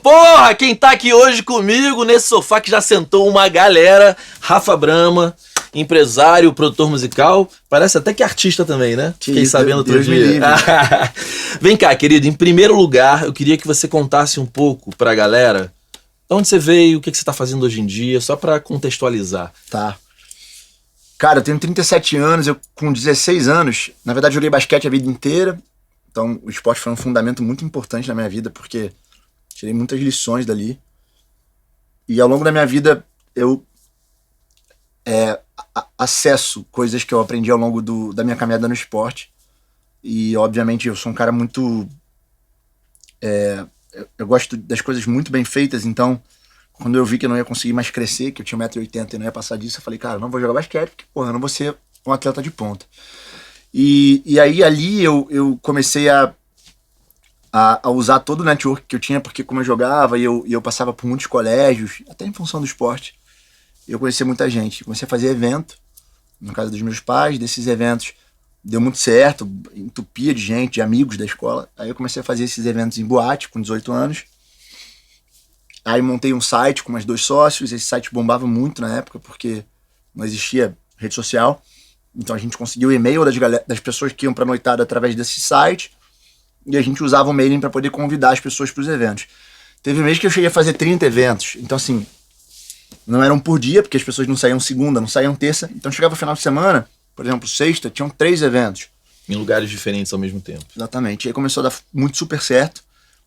porra! Quem tá aqui hoje comigo nesse sofá que já sentou uma galera, Rafa Brahma, empresário, produtor musical, parece até que artista também, né? Fiquei sabendo outro dia. Vem cá, querido, em primeiro lugar, eu queria que você contasse um pouco pra galera de onde você veio, o que você tá fazendo hoje em dia, só pra contextualizar. Tá. Cara, eu tenho 37 anos, eu com 16 anos, na verdade joguei basquete a vida inteira, então o esporte foi um fundamento muito importante na minha vida, porque tirei muitas lições dali. E ao longo da minha vida eu acesso coisas que eu aprendi ao longo da minha caminhada no esporte. E obviamente eu sou um cara muito... eu gosto das coisas muito bem feitas, então quando eu vi que eu não ia conseguir mais crescer, que eu tinha 1,80 m e não ia passar disso, eu falei, cara, não vou jogar basquete, porque porra, eu não vou ser um atleta de ponta. E aí ali eu comecei a usar todo o network que eu tinha, porque como eu jogava e eu passava por muitos colégios, até em função do esporte, eu conhecia muita gente. Comecei a fazer evento, na casa dos meus pais, desses eventos deu muito certo, entupia de gente, de amigos da escola. Aí eu comecei a fazer esses eventos em boate, com 18 anos. Aí montei um site com mais 2 sócios, esse site bombava muito na época, porque não existia rede social. Então a gente conseguiu o e-mail das pessoas que iam pra noitada através desse site, e a gente usava o mailing para poder convidar as pessoas para os eventos. Teve um mês que eu cheguei a fazer 30 eventos, então assim, não eram por dia, porque as pessoas não saíam segunda, não saíam terça, então chegava no final de semana, por exemplo, sexta, tinham 3 eventos. Em lugares diferentes ao mesmo tempo. Exatamente, aí começou a dar muito super certo,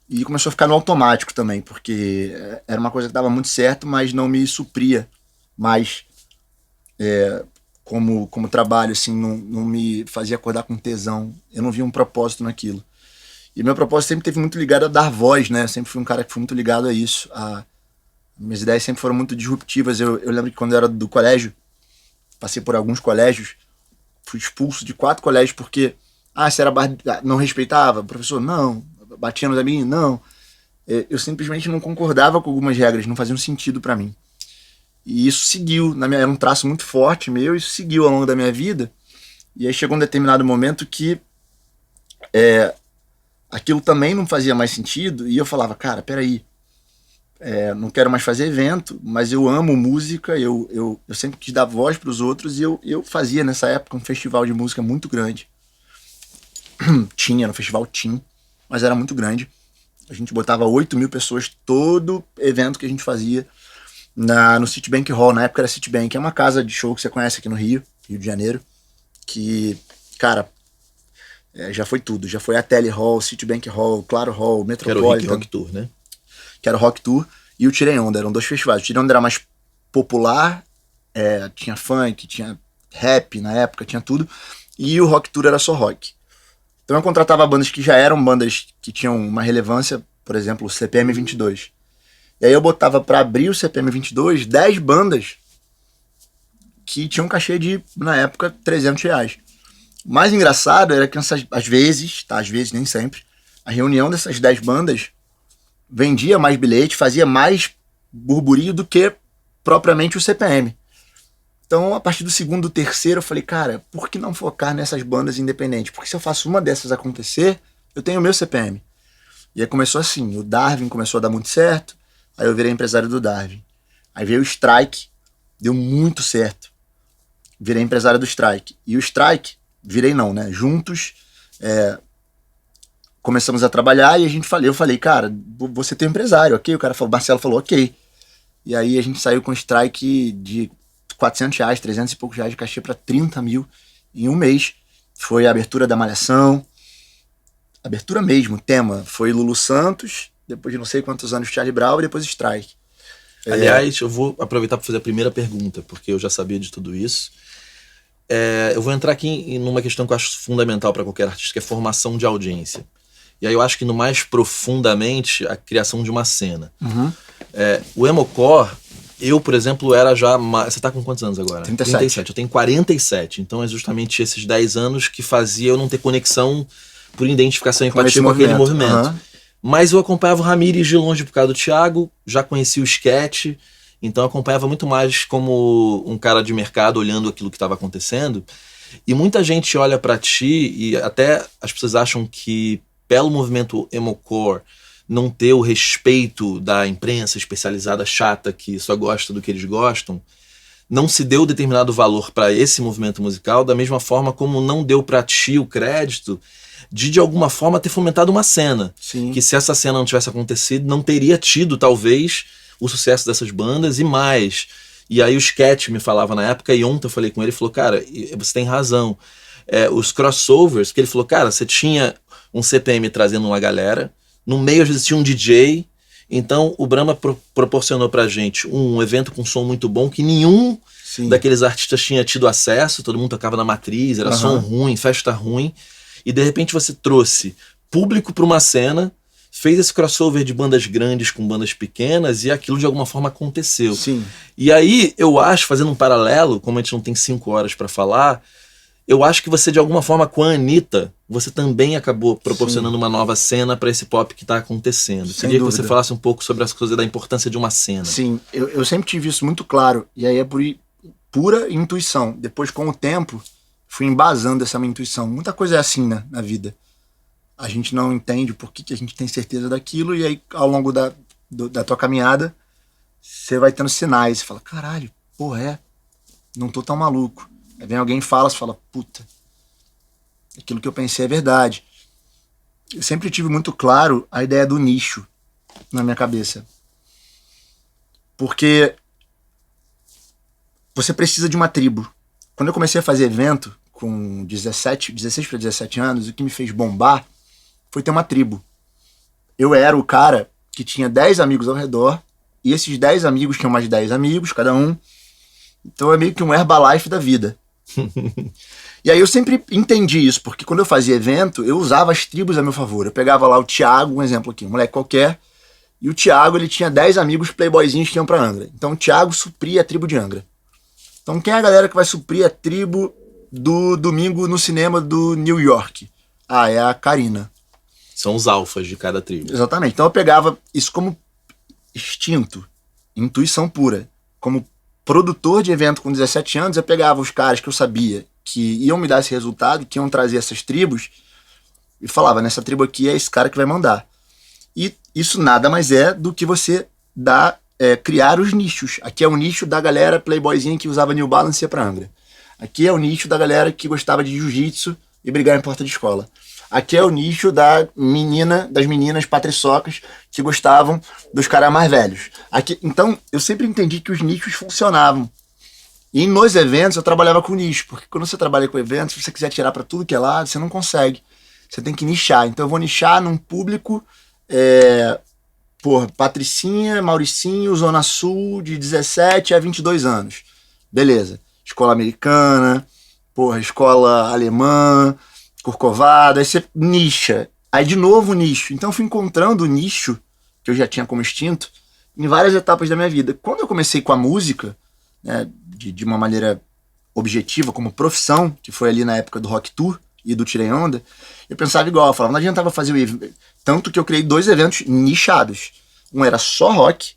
e começou a ficar no automático também, porque era uma coisa que dava muito certo, mas não me supria mais como trabalho, assim, não me fazia acordar com tesão, eu não via um propósito naquilo. E meu propósito sempre teve muito ligado a dar voz, né? Eu sempre fui um cara que foi muito ligado a isso. Minhas ideias sempre foram muito disruptivas. Eu lembro que quando eu era do colégio, passei por alguns colégios, fui expulso de 4 colégios porque, se era não respeitava, professor, não, batia nos amigos, não. Eu simplesmente não concordava com algumas regras, não faziam sentido pra mim. E isso seguiu, era um traço muito forte meu, isso seguiu ao longo da minha vida. E aí chegou um determinado momento que aquilo também não fazia mais sentido, e eu falava, cara, peraí, não quero mais fazer evento, mas eu amo música, eu sempre quis dar voz para os outros, e eu fazia nessa época um festival de música muito grande. No festival Tim, mas era muito grande. A gente botava 8.000 pessoas todo evento que a gente fazia no Citibank Hall. Na época era Citibank, é uma casa de show que você conhece aqui no Rio de Janeiro, que, cara, já foi tudo. Já foi a Tele Hall, Citibank Hall, Claro Hall, Metropolitan. Que era o Rock Tour, né? Que era o Rock Tour e o Tirei Onda. Eram 2 festivais. O Tirei Onda era mais popular, tinha funk, tinha rap na época, tinha tudo. E o Rock Tour era só rock. Então eu contratava bandas que já eram bandas que tinham uma relevância, por exemplo, o CPM 22. E aí eu botava pra abrir o CPM 22 10 bandas que tinham um cachê de, na época, R$300. O mais engraçado era que às vezes, nem sempre, a reunião dessas 10 bandas vendia mais bilhete, fazia mais burburinho do que propriamente o CPM. Então, a partir do segundo, terceiro, eu falei, cara, por que não focar nessas bandas independentes? Porque se eu faço uma dessas acontecer, eu tenho o meu CPM. E aí começou assim, o Darwin começou a dar muito certo, aí eu virei empresário do Darwin. Aí veio o Strike, deu muito certo. Virei empresário do Strike. E o Strike, virei não, né? Juntos, começamos a trabalhar e eu falei, cara, você tem um empresário, ok? O Marcelo falou, ok. E aí a gente saiu com o Strike de R$400, 300 e poucos reais de cachê para 30 mil em um mês. Foi a abertura da Malhação, abertura mesmo, tema. Foi Lulu Santos, depois de não sei quantos anos Charlie Brown e depois Strike. Aliás, eu vou aproveitar para fazer a primeira pergunta, porque eu já sabia de tudo isso. Eu vou entrar aqui numa questão que eu acho fundamental para qualquer artista, que é formação de audiência. E aí eu acho que no mais profundamente a criação de uma cena. Uhum. O Emocore, eu, por exemplo, era já... Você tá com quantos anos agora? 37. Eu tenho 47. Então é justamente esses 10 anos que fazia eu não ter conexão por identificação e empatia com aquele movimento. Uhum. Mas eu acompanhava o Ramires de longe por causa do Thiago, já conhecia o sketch, então eu acompanhava muito mais como um cara de mercado olhando aquilo que estava acontecendo. E muita gente olha pra ti e até as pessoas acham que pelo movimento Emocore não ter o respeito da imprensa especializada chata que só gosta do que eles gostam, não se deu determinado valor para esse movimento musical, da mesma forma como não deu para ti o crédito de alguma forma ter fomentado uma cena. Sim. Que se essa cena não tivesse acontecido, não teria tido talvez o sucesso dessas bandas e mais. E aí o Sketch me falava na época, e ontem eu falei com ele, ele falou, cara, você tem razão. Os crossovers, que ele falou, cara, você tinha um CPM trazendo uma galera, no meio às vezes tinha um DJ, então o Brahma proporcionou pra gente um evento com som muito bom que nenhum daqueles artistas tinha tido acesso, todo mundo tocava na matriz, era som ruim, festa ruim, e de repente você trouxe público pra uma cena, fez esse crossover de bandas grandes com bandas pequenas e aquilo de alguma forma aconteceu. Sim. E aí eu acho, fazendo um paralelo, como a gente não tem 5 horas pra falar, eu acho que você de alguma forma com a Anitta, você também acabou proporcionando uma nova cena pra esse pop que tá acontecendo. Sem Queria dúvida. que você falasse um pouco sobre as coisas da importância de uma cena. Sim, eu sempre tive isso muito claro, e aí é por pura intuição. Depois, com o tempo, fui embasando essa minha intuição. Muita coisa é assim, né, na vida. A gente não entende por que a gente tem certeza daquilo, e aí ao longo da tua caminhada, você vai tendo sinais. Você fala, caralho, porra, não tô tão maluco. Aí vem alguém e fala, você fala, puta, aquilo que eu pensei é verdade. Eu sempre tive muito claro a ideia do nicho na minha cabeça. Porque você precisa de uma tribo. Quando eu comecei a fazer evento, com 16 para 17 anos, o que me fez bombar foi ter uma tribo. Eu era o cara que tinha 10 amigos ao redor, e esses 10 amigos tinham mais de 10 amigos, cada um. Então é meio que um Herbalife da vida. E aí eu sempre entendi isso, porque quando eu fazia evento, eu usava as tribos a meu favor. Eu pegava lá o Thiago, um exemplo aqui, um moleque qualquer, e o Thiago, ele tinha 10 amigos playboyzinhos que iam pra Angra. Então o Thiago supria a tribo de Angra. Então quem é a galera que vai suprir a tribo do domingo no cinema do New York? Ah, é a Karina. São os alfas de cada tribo. Exatamente. Então eu pegava isso como instinto, intuição pura. Como produtor de evento com 17 anos, eu pegava os caras que eu sabia que iam me dar esse resultado, que iam trazer essas tribos, e falava, nessa tribo aqui é esse cara que vai mandar. E isso nada mais é do que você criar os nichos. Aqui é o nicho da galera playboyzinha que usava New Balance e ia pra Angra. Aqui é o nicho da galera que gostava de jiu-jitsu e brigar em porta de escola. Aqui é o nicho das meninas patriçocas que gostavam dos caras mais velhos. Aqui, então, eu sempre entendi que os nichos funcionavam. E nos eventos eu trabalhava com nicho, porque quando você trabalha com eventos, se você quiser tirar para tudo que é lado, você não consegue. Você tem que nichar. Então eu vou nichar num público, Patricinha, Mauricinho, Zona Sul, de 17 a 22 anos. Beleza. Escola americana, escola alemã, Corcovado, aí você nicha. Aí de novo nicho. Então eu fui encontrando o nicho, que eu já tinha como instinto, em várias etapas da minha vida. Quando eu comecei com a música, né, de uma maneira objetiva, como profissão, que foi ali na época do Rock Tour e do Tirei Onda, eu pensava igual, eu falava, não adiantava fazer o evento. Tanto que eu criei 2 eventos nichados. Um era só rock,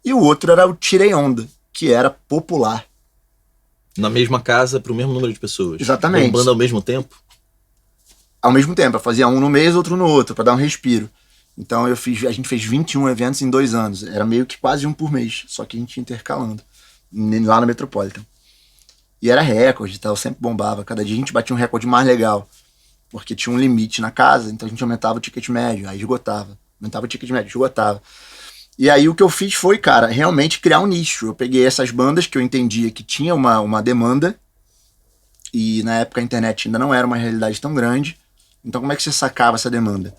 e o outro era o Tirei Onda, que era popular. Na mesma casa, pro mesmo número de pessoas. Exatamente. Bombando ao mesmo tempo? Ao mesmo tempo, eu fazia um no mês, outro no outro, para dar um respiro. Então a gente fez 21 eventos em 2 anos. Era meio que quase um por mês, só que a gente ia intercalando. Lá no Metropolitan. E era recorde, tá? Eu sempre bombava. Cada dia a gente batia um recorde mais legal. Porque tinha um limite na casa, então a gente aumentava o ticket médio, aí esgotava. Aumentava o ticket médio, esgotava. E aí o que eu fiz foi, cara, realmente criar um nicho. Eu peguei essas bandas que eu entendia que tinha uma demanda, e na época a internet ainda não era uma realidade tão grande. Então como é que você sacava essa demanda?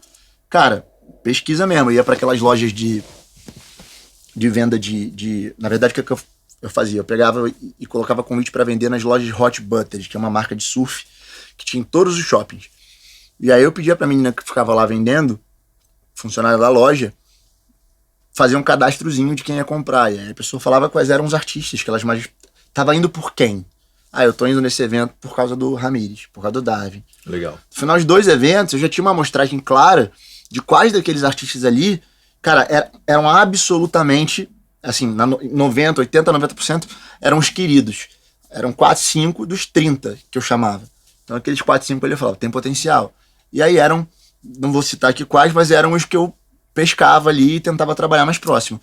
Cara, pesquisa mesmo. Eu ia para aquelas lojas de venda na verdade, o que eu fazia? Eu pegava e colocava convite para vender nas lojas Hot Butters, que é uma marca de surf que tinha em todos os shoppings. E aí eu pedia pra menina que ficava lá vendendo, funcionária da loja, fazer um cadastrozinho de quem ia comprar. E aí a pessoa falava quais eram os artistas que elas mais... Tava indo por quem? Ah, eu tô indo nesse evento por causa do Ramires, por causa do Darwin. Legal. No final de 2 eventos, eu já tinha uma amostragem clara de quais daqueles artistas ali, cara, eram absolutamente, assim, 90, 80, 90% eram os queridos. Eram 4, 5 dos 30 que eu chamava. Então aqueles 4, 5 ali eu falava, tem potencial. E aí eram não vou citar aqui quais, mas eram os que eu pescava ali e tentava trabalhar mais próximo.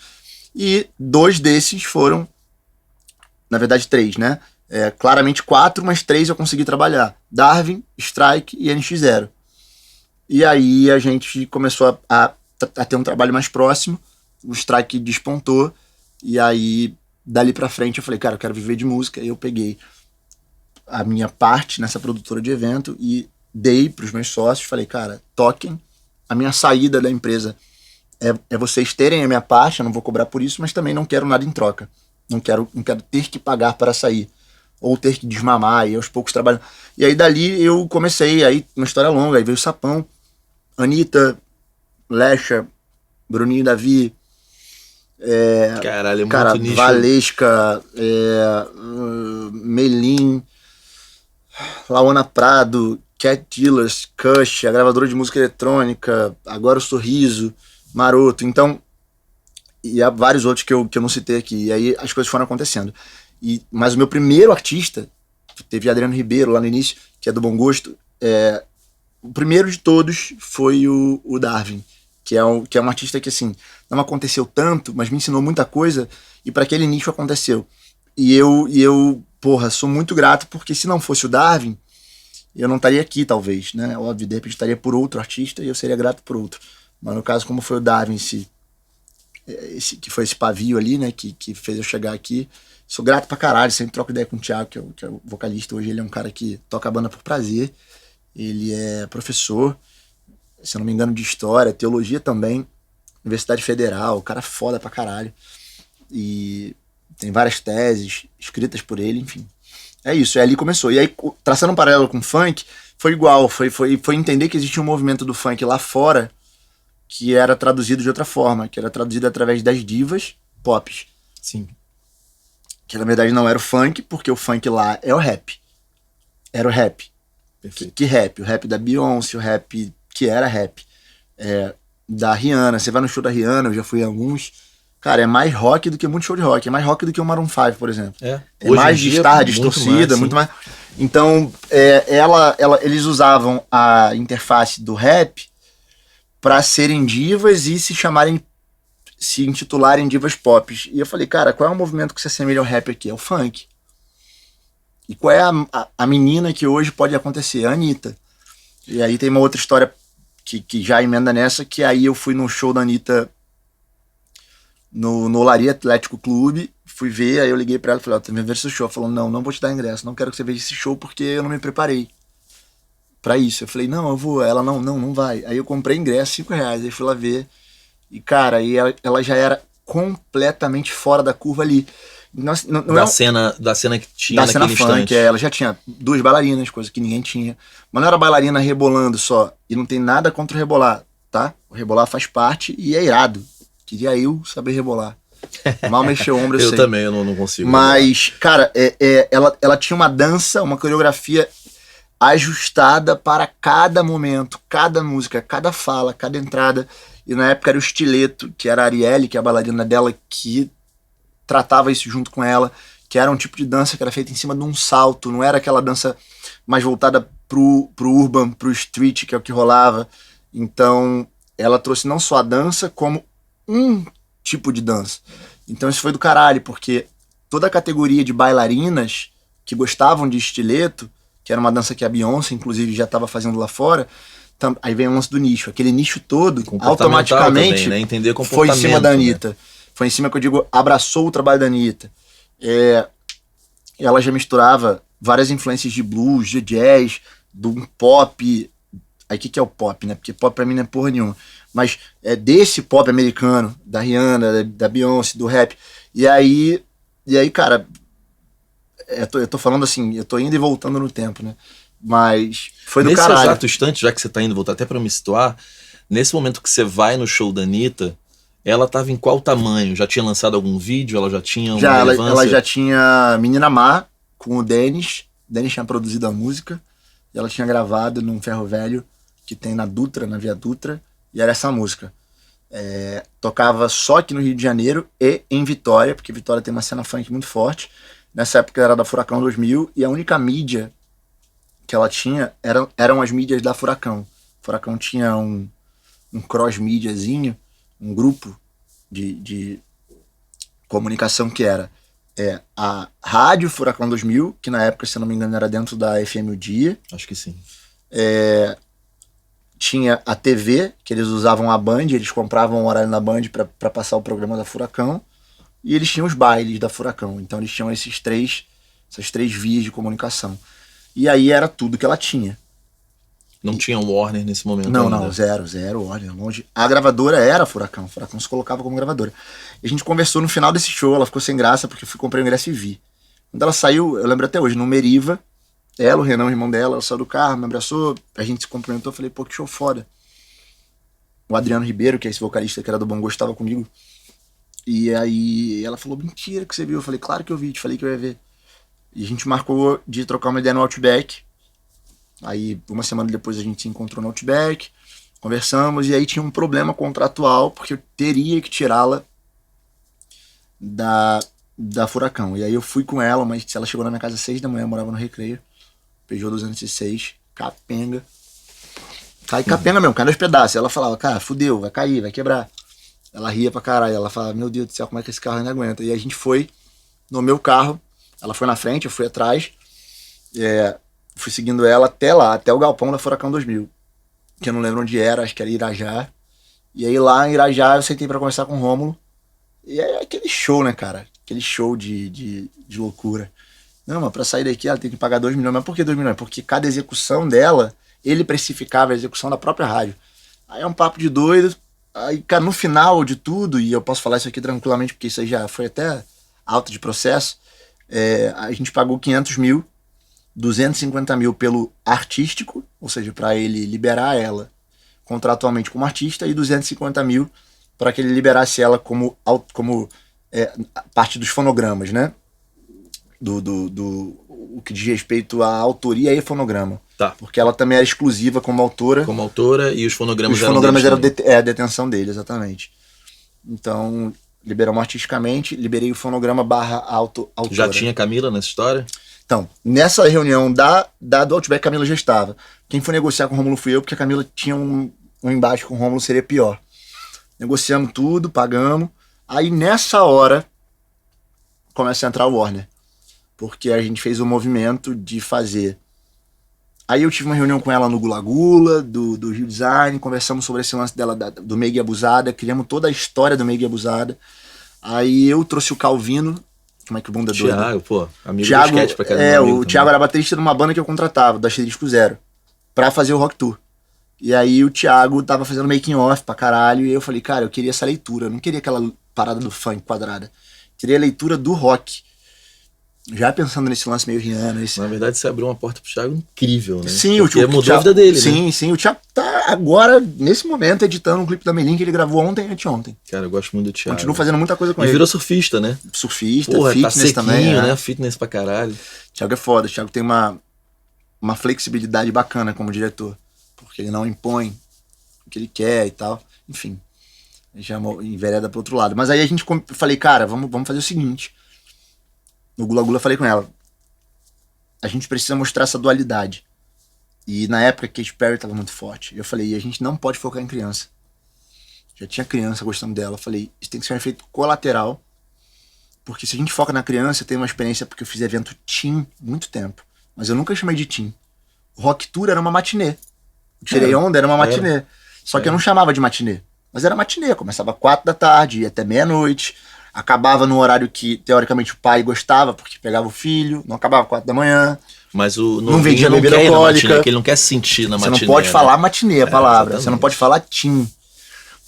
E 2 desses foram, na verdade 3, né? Claramente 4, mas 3 eu consegui trabalhar. Darwin, Strike e NX0. E aí a gente começou a ter um trabalho mais próximo, o Strike despontou, e aí dali pra frente eu falei, cara, eu quero viver de música. E eu peguei a minha parte nessa produtora de evento e dei pros meus sócios, falei, cara, toquem, a minha saída da empresa é vocês terem a minha parte, eu não vou cobrar por isso, mas também não quero nada em troca. Não quero ter que pagar para sair, ou ter que desmamar, e aos poucos trabalhando. E aí dali eu comecei, aí uma história longa, aí veio o Sapão, Anitta, Lecha, Bruninho Davi, Caralho, é muito nicho. Valesca, Melim, Laona Prado, Cat Dealers, Kush, a gravadora de música eletrônica, Agora o Sorriso, Maroto, então, e há vários outros que eu não citei aqui, e aí as coisas foram acontecendo. Mas o meu primeiro artista, teve Adriano Ribeiro lá no início, que é do Bom Gosto, o primeiro de todos foi o Darwin, que é um artista que, assim, não aconteceu tanto, mas me ensinou muita coisa, e para aquele nicho aconteceu. E eu, porra, sou muito grato, porque se não fosse o Darwin, eu não estaria aqui, talvez, né? Óbvio, de repente estaria por outro artista e eu seria grato por outro. Mas no caso, como foi o Darwin, que foi esse pavio ali, né? Que fez eu chegar aqui. Sou grato pra caralho, sempre troco ideia com o Thiago, que é o vocalista. Hoje ele é um cara que toca a banda por prazer. Ele é professor, se eu não me engano, de história, teologia também, Universidade Federal, o cara é foda pra caralho. E tem várias teses escritas por ele, enfim. É isso, ali começou. E aí, traçando um paralelo com o funk, foi igual, foi entender que existia um movimento do funk lá fora que era traduzido de outra forma, que era traduzido através das divas pops. Sim. Que na verdade não era o funk, porque o funk lá é o rap. Era o rap. Perfeito. Que rap? O rap da Beyoncé, o rap que era rap. Da Rihanna. Você vai no show da Rihanna, eu já fui em alguns. Cara, é mais rock do que muito show de rock. É mais rock do que o Maroon 5, por exemplo. É mais de guitarra distorcida, muito mais. Então, eles usavam a interface do rap para serem divas e se intitularem divas pop. E eu falei, cara, qual é o movimento que se assemelha ao rap aqui? É o funk. E qual é a menina que hoje pode acontecer? A Anitta. E aí tem uma outra história que já emenda nessa, que aí eu fui no show da Anitta no Olaria Atlético Clube, fui ver, aí eu liguei pra ela e falei, tô vendo esse show. Ela falou, não vou te dar ingresso, não quero que você veja esse show porque eu não me preparei pra isso. Eu falei, não, eu vou. Ela, não vai. Aí eu comprei ingresso, R$5, aí fui lá ver. E cara, aí ela já era completamente fora da curva ali. Não da cena que tinha naquele instante. Ela já tinha 2 bailarinas, coisa que ninguém tinha. Mas não era bailarina rebolando só. E não tem nada contra o rebolar, tá? O rebolar faz parte e é irado. Queria eu saber rebolar. Mal mexer o ombro, eu sei. Também, eu não consigo. Mas, cara, ela tinha uma dança, uma coreografia ajustada para cada momento, cada música, cada fala, cada entrada. E na época era o Stiletto, que era a Arielle, que é a bailarina dela, que tratava isso junto com ela, que era um tipo de dança que era feita em cima de um salto, não era aquela dança mais voltada pro urban, pro street, que é o que rolava. Então, ela trouxe não só a dança, como um tipo de dança. Então isso foi do caralho, porque toda a categoria de bailarinas que gostavam de Stiletto, que era uma dança que a Beyoncé, inclusive, já estava fazendo lá fora, aí vem o lance do nicho. Aquele nicho todo, automaticamente, também, né? Entender foi em cima da Anitta. Né? Foi em cima que eu digo, abraçou o trabalho da Anitta. Ela já misturava várias influências de blues, de jazz, do pop. Aí o que é o pop, né? Porque pop pra mim não é porra nenhuma. Mas desse pop americano, da Rihanna, da Beyoncé, do rap. E aí cara, eu tô falando assim, eu tô indo e voltando no tempo, né? Mas foi do caralho. Nesse exato instante, já que você tá indo voltar, até pra me situar, nesse momento que você vai no show da Anitta, ela tava em qual tamanho? Já tinha lançado algum vídeo? Ela já tinha uma relevância? Ela já tinha Menina Má com o Denis. O Denis tinha produzido a música. E ela tinha gravado num ferro velho que tem na Dutra, na Via Dutra. E era essa música. Tocava só aqui no Rio de Janeiro e em Vitória, porque Vitória tem uma cena funk muito forte. Nessa época era da Furacão 2000 e a única mídia que ela tinha eram as mídias da Furacão. Furacão tinha um cross-mediazinho, um grupo de comunicação que era a Rádio Furacão 2000, que na época, se não me engano, era dentro da FM O Dia. Acho que sim. Tinha a TV, que eles usavam a Band, eles compravam um horário na Band para passar o programa da Furacão, e eles tinham os bailes da Furacão. Então eles tinham essas três vias de comunicação. E aí era tudo que ela tinha. Não tinha um Warner nesse momento Não, ainda. zero, Warner, longe. A gravadora era a Furacão se colocava como gravadora. E a gente conversou no final desse show, ela ficou sem graça, porque eu fui comprar o ingresso e vi. Quando ela saiu, eu lembro até hoje, no Meriva, ela, o Renan, o irmão dela, ela saiu do carro, me abraçou, a gente se cumprimentou, falei, pô, que show foda. O Adriano Ribeiro, que é esse vocalista que era do Bom Gosto, estava comigo. E aí ela falou, mentira que você viu. Eu falei, claro que eu vi, te falei que eu ia ver. E a gente marcou de trocar uma ideia no Outback. Aí, uma semana depois, a gente se encontrou no Outback, conversamos, e aí tinha um problema contratual, porque eu teria que tirá-la da Furacão. E aí eu fui com ela, mas ela chegou na minha casa às 6 da manhã, eu morava no Recreio, Peugeot 206, capenga. Cai capenga mesmo, cai nos pedaços. Ela falava, cara, fudeu, vai cair, vai quebrar. Ela ria pra caralho, ela falava, meu Deus do céu, como é que esse carro ainda aguenta? E a gente foi no meu carro, ela foi na frente, eu fui atrás, fui seguindo ela até lá, até o galpão da Furacão 2000, que eu não lembro onde era, acho que era Irajá. E aí lá em Irajá eu sentei pra conversar com o Rômulo, e é aquele show, né, cara? Aquele show de loucura. Não, mas pra sair daqui ela tem que pagar 2 milhões. Mas por que 2 milhões? Porque cada execução dela, ele precificava a execução da própria rádio. Aí é um papo de doido. Aí, cara, no final de tudo, e eu posso falar isso aqui tranquilamente, porque isso aí já foi até alta de processo, a gente pagou 500 mil, 250 mil pelo artístico, ou seja, para ele liberar ela contratualmente como artista, e 250 mil para que ele liberasse ela como parte dos fonogramas, né? O que diz respeito à autoria e fonograma. Tá. Porque ela também era exclusiva como autora. Como autora, e os fonogramas eram a detenção dele, exatamente. Então, liberamos artisticamente, liberei o fonograma / autora. Já tinha Camila nessa história? Então, nessa reunião do Outback, Camila já estava. Quem foi negociar com o Rômulo fui eu, porque a Camila tinha um embate com o Rômulo, seria pior. Negociamos tudo, pagamos. Aí, nessa hora, começa a entrar o Warner. Porque a gente fez o movimento de fazer. Aí eu tive uma reunião com ela no Gula Gula, do Rio Design, conversamos sobre esse lance dela, do Meiga e Abusada, criamos toda a história do Meiga e Abusada. Aí eu trouxe o Calvino, como é que o bunda doido? Thiago, pô, amigo do sketch pra caramba. O Thiago era baterista de uma banda que eu contratava, do Asterisco Zero, pra fazer o Rock Tour. E aí o Thiago tava fazendo making off pra caralho, e eu falei, cara, eu queria essa leitura, eu não queria aquela parada do funk quadrada, eu queria a leitura do rock. Já pensando nesse lance meio Rihanna. Na verdade, você abriu uma porta pro Thiago incrível, né? Sim, porque mudou a vida dele, né? Sim, o Thiago tá agora, nesse momento, editando um clipe da Melim que ele gravou anteontem. Cara, eu gosto muito do Thiago. Continuo fazendo muita coisa com ele. E virou surfista, né? Surfista, porra, fitness tá sequinho, também. né? Fitness pra caralho. O Thiago é foda, o Thiago tem uma flexibilidade bacana como diretor. Porque ele não impõe o que ele quer e tal. Enfim, ele já envereda pro outro lado. Mas aí a gente falei, cara, vamos fazer o seguinte. No Gula Gula eu falei com ela, a gente precisa mostrar essa dualidade. E na época Katy Perry estava muito forte. Eu falei, a gente não pode focar em criança. Já tinha criança gostando dela. Eu falei, isso tem que ser um efeito colateral. Porque se a gente foca na criança, eu tenho uma experiência, porque eu fiz evento teen muito tempo. Mas eu nunca chamei de teen. O Rock Tour era uma matinê. O Tirei Onda era uma matinê. Só que eu não chamava de matinê. Mas era matinê. Começava às 4 da tarde, ia até meia-noite. Acabava no horário que, teoricamente, o pai gostava, porque pegava o filho. Não acabava às 4 da manhã. Mas o não vendia bebida alcoólica. Matinê, que ele não quer sentir na matinê. Você não pode falar matinê, a palavra. Exatamente. Você não pode falar teen.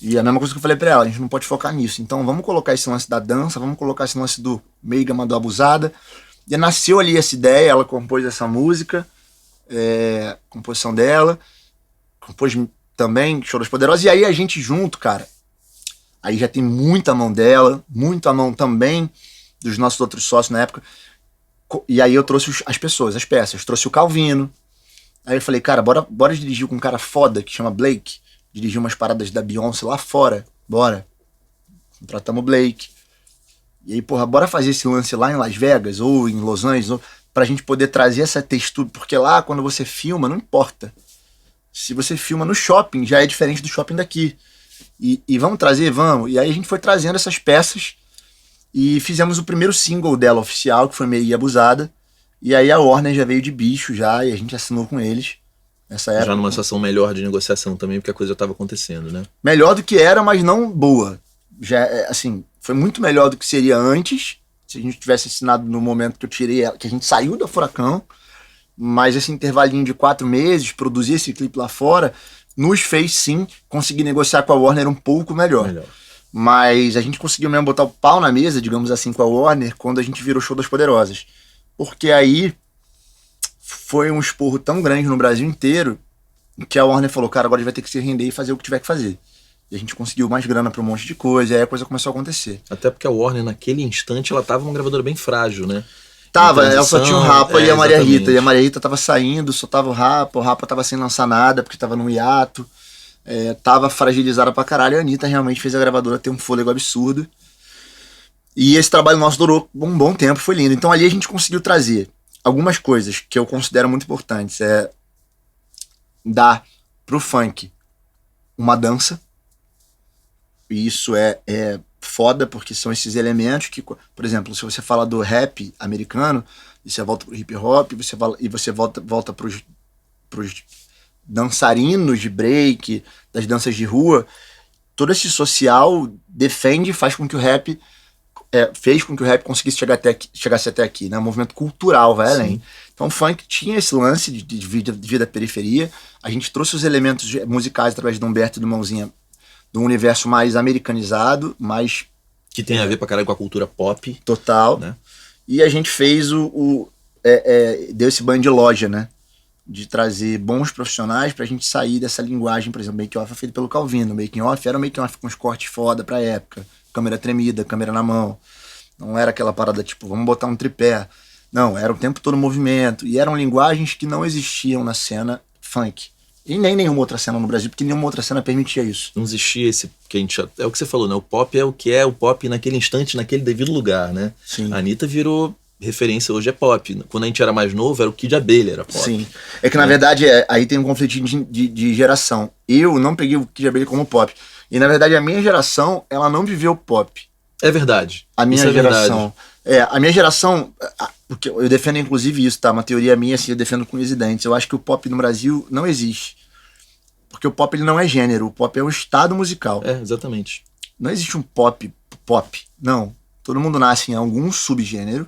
E a mesma coisa que eu falei pra ela, a gente não pode focar nisso. Então vamos colocar esse lance da dança, vamos colocar esse lance do Meiga mandou abusada. E nasceu ali essa ideia, ela compôs essa música, composição dela, compôs também Choros Poderosos. E aí a gente junto, cara, aí já tem muita mão dela, muita mão também dos nossos outros sócios na época. E aí eu trouxe as pessoas, as peças. Trouxe o Calvino. Aí eu falei, cara, bora dirigir com um cara foda que chama Blake. Dirigir umas paradas da Beyoncé lá fora. Bora. Contratamos o Blake. E aí, porra, bora fazer esse lance lá em Las Vegas ou em Los Angeles, pra gente poder trazer essa textura. Porque lá, quando você filma, não importa. se você filma no shopping, já é diferente do shopping daqui. E vamos trazer? Vamos. E aí a gente foi trazendo essas peças e fizemos o primeiro single dela oficial, que foi Meio Abusada. E aí a Warner já veio de bicho já, e a gente assinou com eles. Nessa época. Já numa situação melhor de negociação também, porque a coisa já estava acontecendo, né? Melhor do que era, mas não boa. Já, assim, foi muito melhor do que seria antes, se a gente tivesse assinado no momento que eu tirei ela, que a gente saiu da Furacão. Mas esse intervalinho de 4 meses, produzir esse clipe lá fora, nos fez sim conseguir negociar com a Warner um pouco melhor. Mas a gente conseguiu mesmo botar o pau na mesa, digamos assim, com a Warner, quando a gente virou Show das Poderosas. Porque aí foi um esporro tão grande no Brasil inteiro que a Warner falou, cara, agora a gente vai ter que se render e fazer o que tiver que fazer. E a gente conseguiu mais grana pra um monte de coisa, e aí a coisa começou a acontecer. Até porque a Warner, naquele instante, ela tava uma gravadora bem frágil, né? Tava, ela só tinha o Rapa e a Maria Rita. E a Maria Rita tava saindo, só tava o Rapa tava sem lançar nada, porque tava num hiato. Tava fragilizada pra caralho. A Anitta realmente fez a gravadora ter um fôlego absurdo. E esse trabalho nosso durou um bom tempo, foi lindo. Então ali a gente conseguiu trazer algumas coisas que eu considero muito importantes. Dar pro funk uma dança. E isso é foda, porque são esses elementos que, por exemplo, se você fala do rap americano, e você volta pro hip hop, você volta pros dançarinos de break, das danças de rua, todo esse social defende, faz com que o rap fez com que o rap conseguisse chegasse até aqui, né? Um movimento cultural, vai além. Então o funk tinha esse lance de vida periferia, a gente trouxe os elementos musicais através do Humberto e do Mãozinha, de um universo mais americanizado, mais... Que tem a ver pra caralho com a cultura pop. Total. Né? E a gente fez deu esse banho de loja, né? De trazer bons profissionais pra gente sair dessa linguagem, por exemplo, Make Off é feito pelo Calvino. Make Off era um Make Off com uns cortes foda pra época. Câmera tremida, câmera na mão. Não era aquela parada tipo, vamos botar um tripé. Não, era o tempo todo movimento. E eram linguagens que não existiam na cena funk. E nem nenhuma outra cena no Brasil, porque nenhuma outra cena permitia isso. Não existia esse... que a gente, é o que você falou, né? O pop é o que é o pop naquele instante, naquele devido lugar, né? Sim. A Anitta virou referência, hoje é pop. Quando a gente era mais novo, era o Kid Abelha, era pop. Sim. É que na verdade, aí tem um conflitinho de geração. Eu não peguei o Kid Abelha como pop. E na verdade, a minha geração, ela não viveu pop. É verdade. A minha geração. A minha geração... Porque eu defendo inclusive isso, tá? Uma teoria minha, assim, eu defendo com unhas e dentes. Eu acho que o pop no Brasil não existe. Porque o pop ele não é gênero, o pop é um estado musical. Exatamente. Não existe um pop. Não. Todo mundo nasce em algum subgênero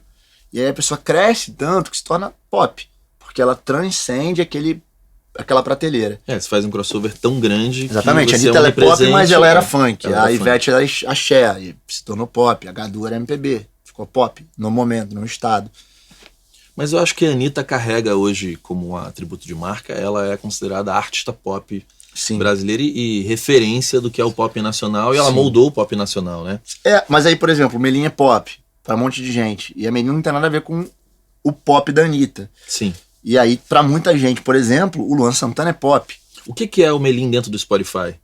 e aí a pessoa cresce tanto que se torna pop. Porque ela transcende aquela prateleira. Você faz um crossover tão grande. Exatamente. A Anitta ela é pop, mas ela era funk. A Ivete era axé, e se tornou pop. A Gadu era MPB. Ficou pop no momento, no estado. Mas eu acho que a Anitta carrega hoje como um atributo de marca, ela é considerada a artista pop brasileira e referência do que é o pop nacional, e ela moldou o pop nacional, né? Mas aí, por exemplo, o Melim é pop pra um monte de gente, e a Melim não tem nada a ver com o pop da Anitta. Sim. E aí, pra muita gente, por exemplo, o Luan Santana é pop. O que é o Melim dentro do Spotify?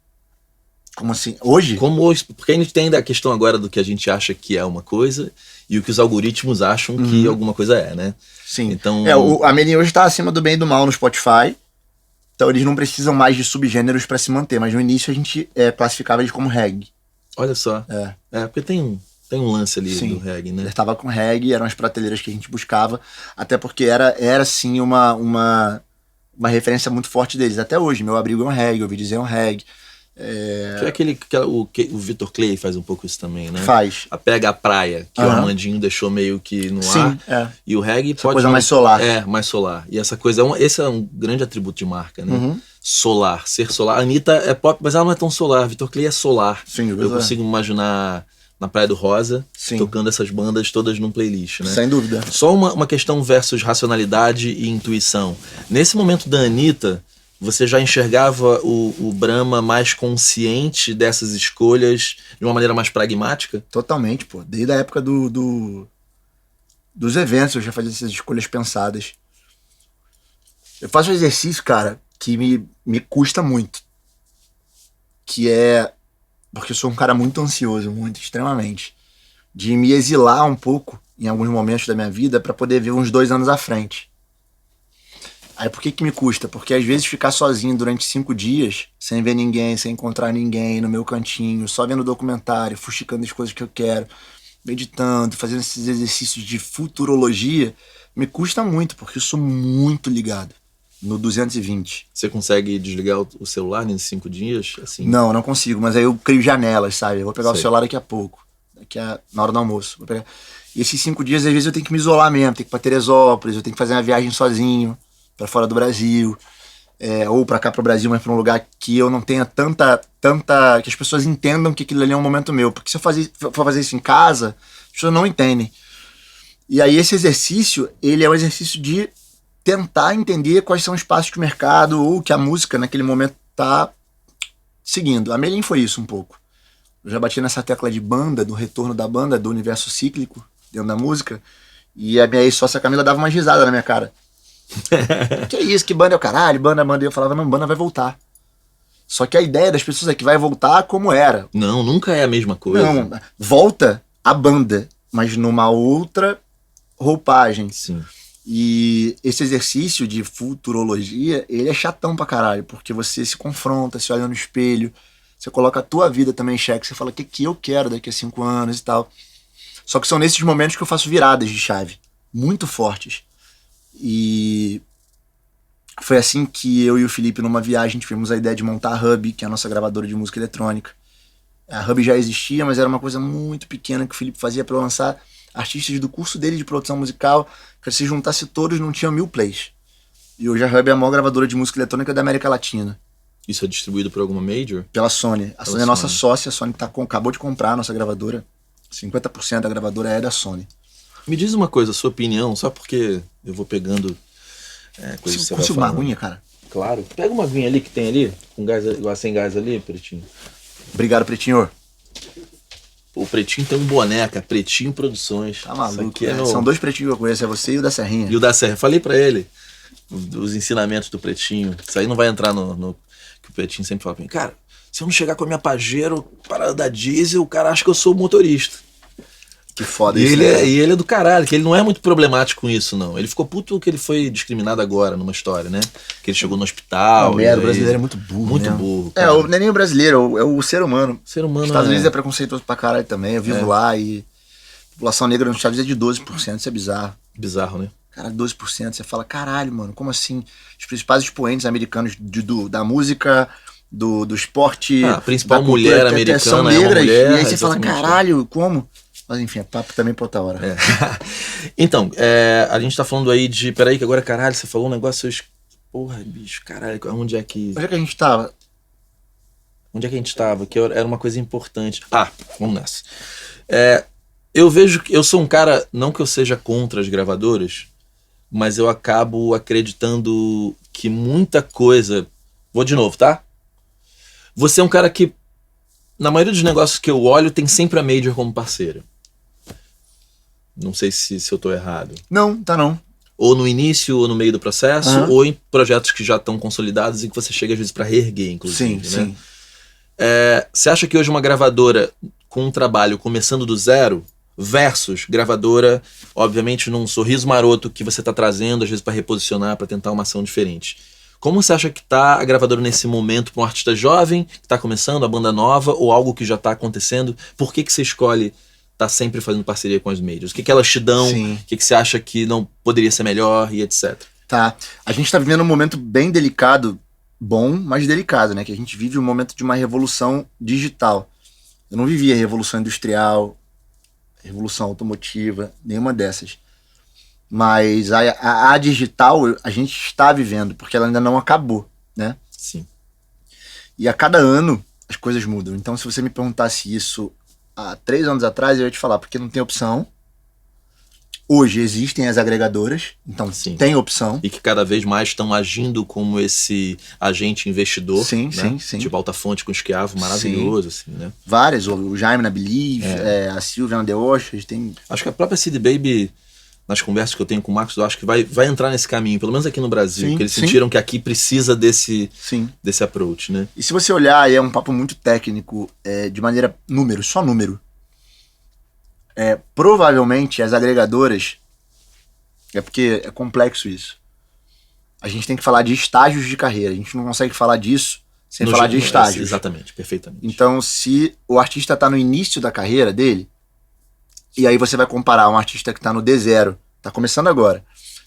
Como assim? Hoje? Como hoje, porque a gente tem ainda a questão agora do que a gente acha que é uma coisa e o que os algoritmos acham que alguma coisa é, né? Sim. Então, a Melim hoje tá acima do bem e do mal no Spotify, então eles não precisam mais de subgêneros pra se manter, mas no início a gente classificava eles como reggae. Olha só. Porque tem um lance ali do reggae, né? Ele tava com reggae, eram as prateleiras que a gente buscava, até porque era sim uma referência muito forte deles. Até hoje, Meu Abrigo é um reggae, Ouvi Dizer é um reggae. Que é o Vitor Clay faz um pouco isso também, né? Faz. A Pega a Praia, que o Armandinho deixou meio que no ar. E o reggae essa coisa mais solar. Mais solar. E essa coisa, esse é um grande atributo de marca, né? Solar, ser solar. A Anitta é pop, mas ela não é tão solar. Vitor Clay é solar. Sim, eu consigo imaginar na Praia do Rosa, tocando essas bandas todas num playlist, né? Sem dúvida. Só uma questão versus racionalidade e intuição. Nesse momento da Anitta, você já enxergava o Brahma mais consciente dessas escolhas de uma maneira mais pragmática? Totalmente, pô. Desde a época dos eventos eu já fazia essas escolhas pensadas. Eu faço um exercício, cara, que me custa muito. Que é... Porque eu sou um cara muito ansioso, muito, extremamente. De me exilar um pouco em alguns momentos da minha vida para poder ver uns 2 anos à frente. Aí por que me custa? Porque às vezes ficar sozinho durante 5 dias, sem ver ninguém, sem encontrar ninguém, no meu cantinho, só vendo documentário, fuxicando as coisas que eu quero, meditando, fazendo esses exercícios de futurologia, me custa muito, porque eu sou muito ligado no 220. Você consegue desligar o celular nesses 5 dias? Assim? Não consigo, mas aí eu crio janelas, sabe? Eu vou pegar Sei. o celular daqui a pouco, na hora do almoço. Vou pegar. E esses 5 dias, às vezes, eu tenho que me isolar mesmo, tenho que ir pra Teresópolis, eu tenho que fazer uma viagem sozinho, pra fora do Brasil, ou pra cá pro Brasil, mas pra um lugar que eu não tenha tanta, que as pessoas entendam que aquilo ali é um momento meu. Porque se eu for fazer isso em casa, as pessoas não entendem. E aí esse exercício, ele é um exercício de tentar entender quais são os passos que o mercado ou que a música naquele momento tá seguindo. A Melim foi isso um pouco. Eu já bati nessa tecla de banda, do retorno da banda, do universo cíclico dentro da música, e a minha ex-sócia Camila dava uma risada na minha cara. Que isso, que banda é o caralho, banda. E eu falava, não, banda vai voltar. Só que a ideia das pessoas é que vai voltar como era. Não, nunca é a mesma coisa. Não, volta a banda, mas numa outra roupagem. Sim. E esse exercício de futurologia, ele é chatão pra caralho, porque você se confronta, se olha no espelho, você coloca a tua vida também em xeque, você fala o que eu quero daqui a 5 anos e tal. Só que são nesses momentos que eu faço viradas de chave, muito fortes. E foi assim que eu e o Felipe, numa viagem, tivemos a ideia de montar a Hub, que é a nossa gravadora de música eletrônica. A Hub já existia, mas era uma coisa muito pequena que o Felipe fazia para lançar artistas do curso dele de produção musical, que se juntasse todos não tinha 1000 plays. E hoje a Hub é a maior gravadora de música eletrônica da América Latina. Isso é distribuído por alguma major? Pela Sony. A Sony é nossa sócia, a Sony acabou de comprar a nossa gravadora. 50% da gravadora é da Sony. Me diz uma coisa, a sua opinião, só porque eu vou pegando coisas que você vai falando. Uma aguinha, cara? Claro. Pega uma aguinha ali que tem ali, com gás, sem gás ali, Pretinho. Obrigado, Pretinho. O Pretinho tem um boné, cara, Pretinho Produções. Tá maluco, no... São 2 Pretinhos que eu conheço, é você e o da Serrinha. E o da Serra. Falei pra ele os ensinamentos do Pretinho. Isso aí não vai entrar no que o Pretinho sempre fala pra mim. Cara, se eu não chegar com a minha Pajero parada da diesel, o cara acha que eu sou o motorista. Que foda e isso. E ele é do caralho, que ele não é muito problemático com isso, não. Ele ficou puto que ele foi discriminado agora numa história, né? Que ele chegou no hospital. O brasileiro é muito burro. Muito mesmo. burro. Cara. Não é nem o brasileiro, é o ser humano. O ser humano. Os Estados Unidos é preconceituoso pra caralho também. Eu vivo lá e a população negra nos Estados Unidos é de 12%. Isso é bizarro. Bizarro, né? Cara, 12%. Você fala, caralho, mano, como assim? Os principais expoentes americanos da música, do esporte. A principal mulher americana são negras. Mulher, e aí você fala, caralho, como? Mas enfim, é papo também pra outra hora. Então, a gente tá falando aí de... Peraí, que agora, caralho, você falou um negócio... Porra, bicho, caralho, onde é que... Onde é que a gente tava? Onde é que a gente tava? Que era uma coisa importante. Vamos nessa. Eu vejo que... Eu sou um cara... Não que eu seja contra as gravadoras, mas eu acabo acreditando que muita coisa... Vou de novo, tá? Você é um cara que... Na maioria dos negócios que eu olho, tem sempre a major como parceira. Não sei se eu tô errado. Não, tá não. Ou no início, ou no meio do processo, ou em projetos que já estão consolidados e que você chega às vezes para reerguer, inclusive. Sim, né? sim. Você acha que hoje uma gravadora com um trabalho começando do zero, versus gravadora, obviamente num sorriso maroto que você tá trazendo, às vezes para reposicionar, para tentar uma ação diferente. Como você acha que tá a gravadora nesse momento para um artista jovem, que tá começando, a banda nova, ou algo que já tá acontecendo? Por que você escolhe tá sempre fazendo parceria com as majors? O que elas te dão? Sim. O que você acha que não poderia ser melhor e etc? Tá. A gente tá vivendo um momento bem delicado, bom, mas delicado, né? Que a gente vive um momento de uma revolução digital. Eu não vivi a revolução industrial, a revolução automotiva, nenhuma dessas. Mas a digital a gente está vivendo, porque ela ainda não acabou, né? Sim. E a cada ano as coisas mudam. Então, se você me perguntasse isso há 3 anos atrás, eu ia te falar, porque não tem opção. Hoje existem as agregadoras, então Sim. tem opção. E que cada vez mais estão agindo como esse agente investidor. Sim, né? sim. Tipo Altafonte com Esquiavo, maravilhoso, assim, né? Várias, o Jaime na Believe, a Silvia na The Orchard, tem... Acho que a própria CD Baby, nas conversas que eu tenho com o Marcos, eu acho que vai entrar nesse caminho, pelo menos aqui no Brasil, Sim, que eles sim. sentiram que aqui precisa desse approach, né? E se você olhar, é um papo muito técnico, de maneira só número. Provavelmente as agregadoras, porque é complexo isso, a gente tem que falar de estágios de carreira. A gente não consegue falar disso sem falar de estágios. Exatamente, perfeitamente. Então, se o artista está no início da carreira dele, e aí você vai comparar um artista que está no D0, está começando agora,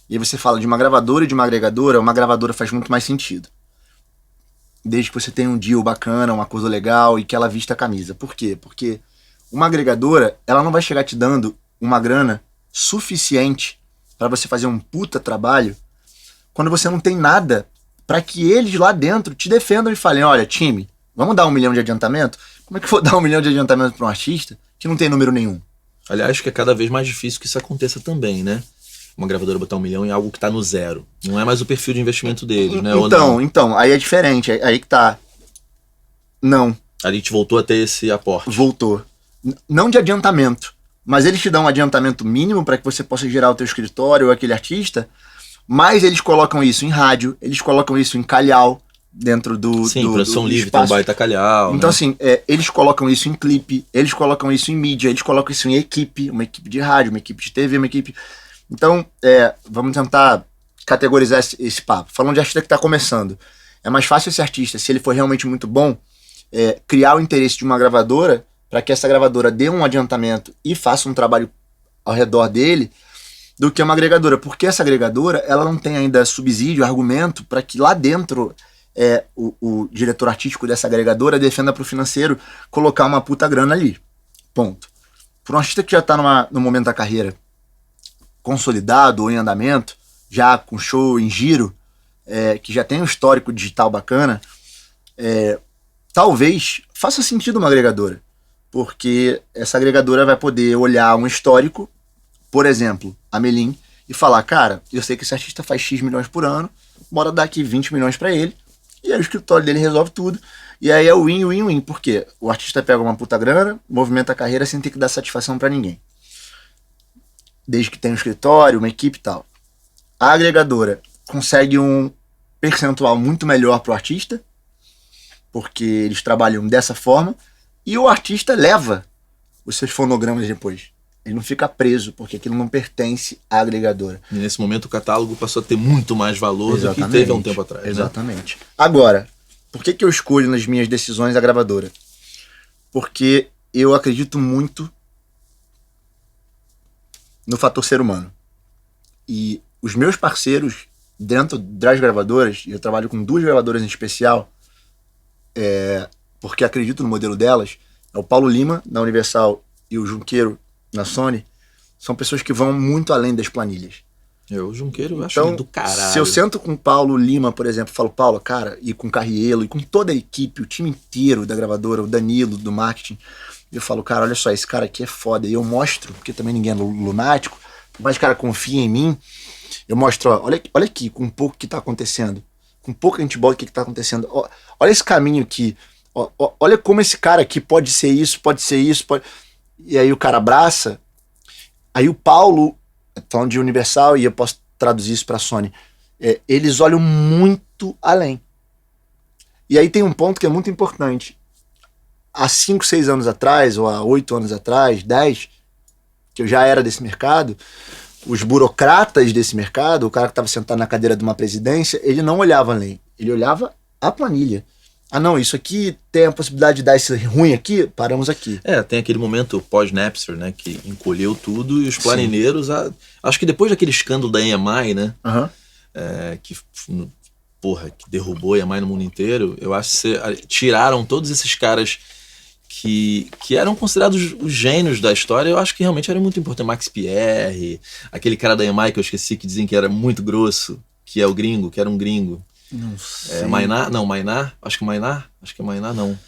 e aí você fala de uma gravadora e de uma gravadora faz muito mais sentido. Desde que você tenha um deal bacana, uma coisa legal e que ela vista a camisa. Por quê? Porque uma agregadora, ela não vai chegar te dando uma grana suficiente para você fazer um puta trabalho quando você não tem nada para que eles lá dentro te defendam e falem, olha, time, vamos dar 1 milhão de adiantamento? Como é que eu vou dar 1 milhão de adiantamento para um artista que não tem número nenhum? Aliás, que é cada vez mais difícil que isso aconteça também, né? Uma gravadora botar 1 milhão em algo que tá no zero. Não é mais o perfil de investimento deles, né? Então, aí é diferente, aí que tá. Não. A gente voltou a ter esse aporte. Voltou. Não de adiantamento, mas eles te dão um adiantamento mínimo para que você possa gerar o teu escritório ou aquele artista, mas eles colocam isso em rádio, eles colocam isso em calhau, dentro do Sim, produção livre, espaço. tem um baita calhau. Então, né? assim, eles colocam isso em clipe, eles colocam isso em mídia, eles colocam isso em equipe, uma equipe de rádio, uma equipe de TV, uma equipe... Então, vamos tentar categorizar esse papo. Falando de artista que está começando, é mais fácil esse artista, se ele for realmente muito bom, criar o interesse de uma gravadora para que essa gravadora dê um adiantamento e faça um trabalho ao redor dele, do que uma agregadora. Porque essa agregadora, ela não tem ainda subsídio, argumento, para que lá dentro o diretor artístico dessa agregadora defenda para o financeiro colocar uma puta grana ali. Ponto. Para um artista que já está no momento da carreira consolidado ou em andamento, já com show em giro, que já tem um histórico digital bacana, talvez faça sentido uma agregadora, porque essa agregadora vai poder olhar um histórico, por exemplo, a Melim, e falar, cara, eu sei que esse artista faz X milhões por ano, bora dar aqui 20 milhões para ele, e aí o escritório dele resolve tudo, e aí é o win, porque o artista pega uma puta grana, movimenta a carreira sem ter que dar satisfação para ninguém. Desde que tenha um escritório, uma equipe e tal. A agregadora consegue um percentual muito melhor pro artista, porque eles trabalham dessa forma, e o artista leva os seus fonogramas depois. Ele não fica preso, porque aquilo não pertence à agregadora. E nesse momento o catálogo passou a ter muito mais valor do que teve há um tempo atrás. Exatamente. Né? Agora, por que eu escolho nas minhas decisões a gravadora? Porque eu acredito muito no fator ser humano. E os meus parceiros dentro das gravadoras, e eu trabalho com 2 gravadoras em especial, porque acredito no modelo delas, é o Paulo Lima, da Universal, e o Junqueiro, na Sony, são pessoas que vão muito além das planilhas. O Junqueiro eu acho Então, do caralho. se eu sento com o Paulo Lima, por exemplo, falo, Paulo, cara, e com o Carrielo, e com toda a equipe, o time inteiro da gravadora, o Danilo, do marketing, eu falo, cara, olha só, esse cara aqui é foda. E eu mostro, porque também ninguém é lunático, mas o cara confia em mim. Eu mostro, ó, olha aqui, com um pouco que tá acontecendo. Com pouco a gente bota o que tá acontecendo. Ó, olha esse caminho aqui. Olha como esse cara aqui pode ser isso, pode ser isso. E aí o cara abraça. Aí o Paulo, falando de Universal, e eu posso traduzir isso pra Sony, eles olham muito além. E aí tem um ponto que é muito importante. Há 5, 6 anos atrás, ou há 8 anos atrás, 10, que eu já era desse mercado, os burocratas desse mercado, o cara que estava sentado na cadeira de uma presidência, ele não olhava além, ele olhava a planilha. Ah não, isso aqui tem a possibilidade de dar esse ruim aqui, paramos aqui. Tem aquele momento pós-Napster, né, que encolheu tudo, e os planineiros, acho que depois daquele escândalo da EMI, né, que derrubou a EMI no mundo inteiro, eu acho que tiraram todos esses caras que eram considerados os gênios da história. Eu acho que realmente era muito importante. Max Pierre, aquele cara da EMI que eu esqueci, que dizem que era muito grosso, que é o gringo, que era um gringo. Não sei. Mainar? Não, Mainar? Acho que é Mainar, não.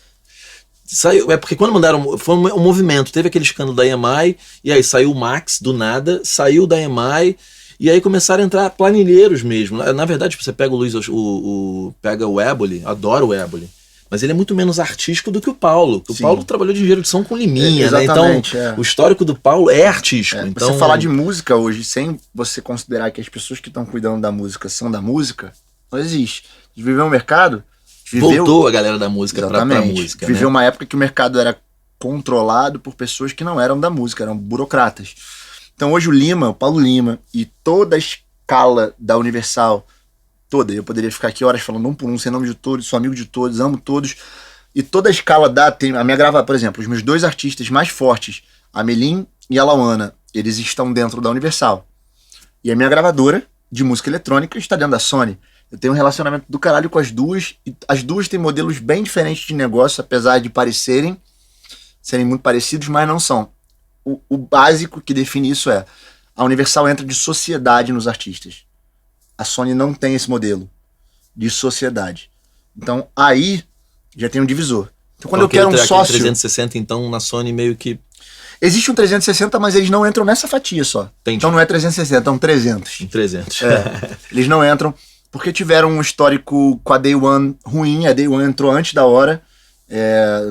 Saiu, porque quando mandaram, foi um movimento, teve aquele escândalo da EMI, e aí saiu o Max do nada, saiu da EMI, e aí começaram a entrar planilheiros mesmo. Na verdade, você pega o Luiz, pega o Éboli, adoro o Éboli, mas ele é muito menos artístico do que o Paulo. O Paulo trabalhou de engenheiro de som com Liminha, né? Então, o histórico do Paulo é artístico. Então, você falar de música hoje, sem você considerar que as pessoas que estão cuidando da música são da música, não existe. De viver um mercado... Voltou a galera da música pra música. Viveu uma época que o mercado era controlado por pessoas que não eram da música, eram burocratas. Então hoje o Paulo Lima e toda a escala da Universal toda. Eu poderia ficar aqui horas falando um por um, sem nome de todos, sou amigo de todos, amo todos. E toda a escala tem a minha gravadora, por exemplo, os meus 2 artistas mais fortes, a Melim e a Lauana, eles estão dentro da Universal. E a minha gravadora de música eletrônica está dentro da Sony. Eu tenho um relacionamento do caralho com as duas, e as duas têm modelos bem diferentes de negócio, apesar de serem muito parecidos, mas não são. O básico que define isso é: a Universal entra de sociedade nos artistas. A Sony não tem esse modelo de sociedade. Então aí já tem um divisor. Então quando eu quero um sócio... 360, então, na Sony meio que... Existe um 360, mas eles não entram nessa fatia só. Entendi. Então não é 360, é um 300. Um 300. Eles não entram porque tiveram um histórico com a Day One ruim. A Day One entrou antes da hora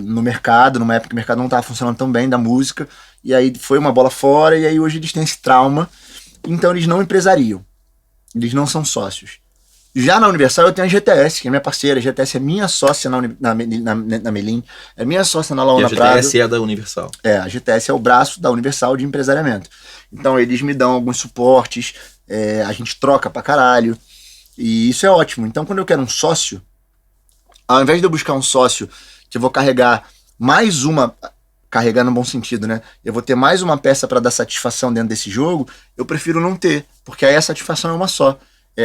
no mercado, numa época que o mercado não estava funcionando tão bem da música. E aí foi uma bola fora, e aí hoje eles têm esse trauma. Então eles não empresariam. Eles não são sócios. Já na Universal eu tenho a GTS, que é minha parceira. A GTS é minha sócia na Melim, é minha sócia na Laona Prado. E a GTS é da Universal. A GTS é o braço da Universal de empresariamento. Então eles me dão alguns suportes, a gente troca pra caralho, e isso é ótimo. Então quando eu quero um sócio, ao invés de eu buscar um sócio que eu vou carregar mais uma, carregar no bom sentido, né? Eu vou ter mais uma peça pra dar satisfação dentro desse jogo, eu prefiro não ter, porque aí a satisfação é uma só.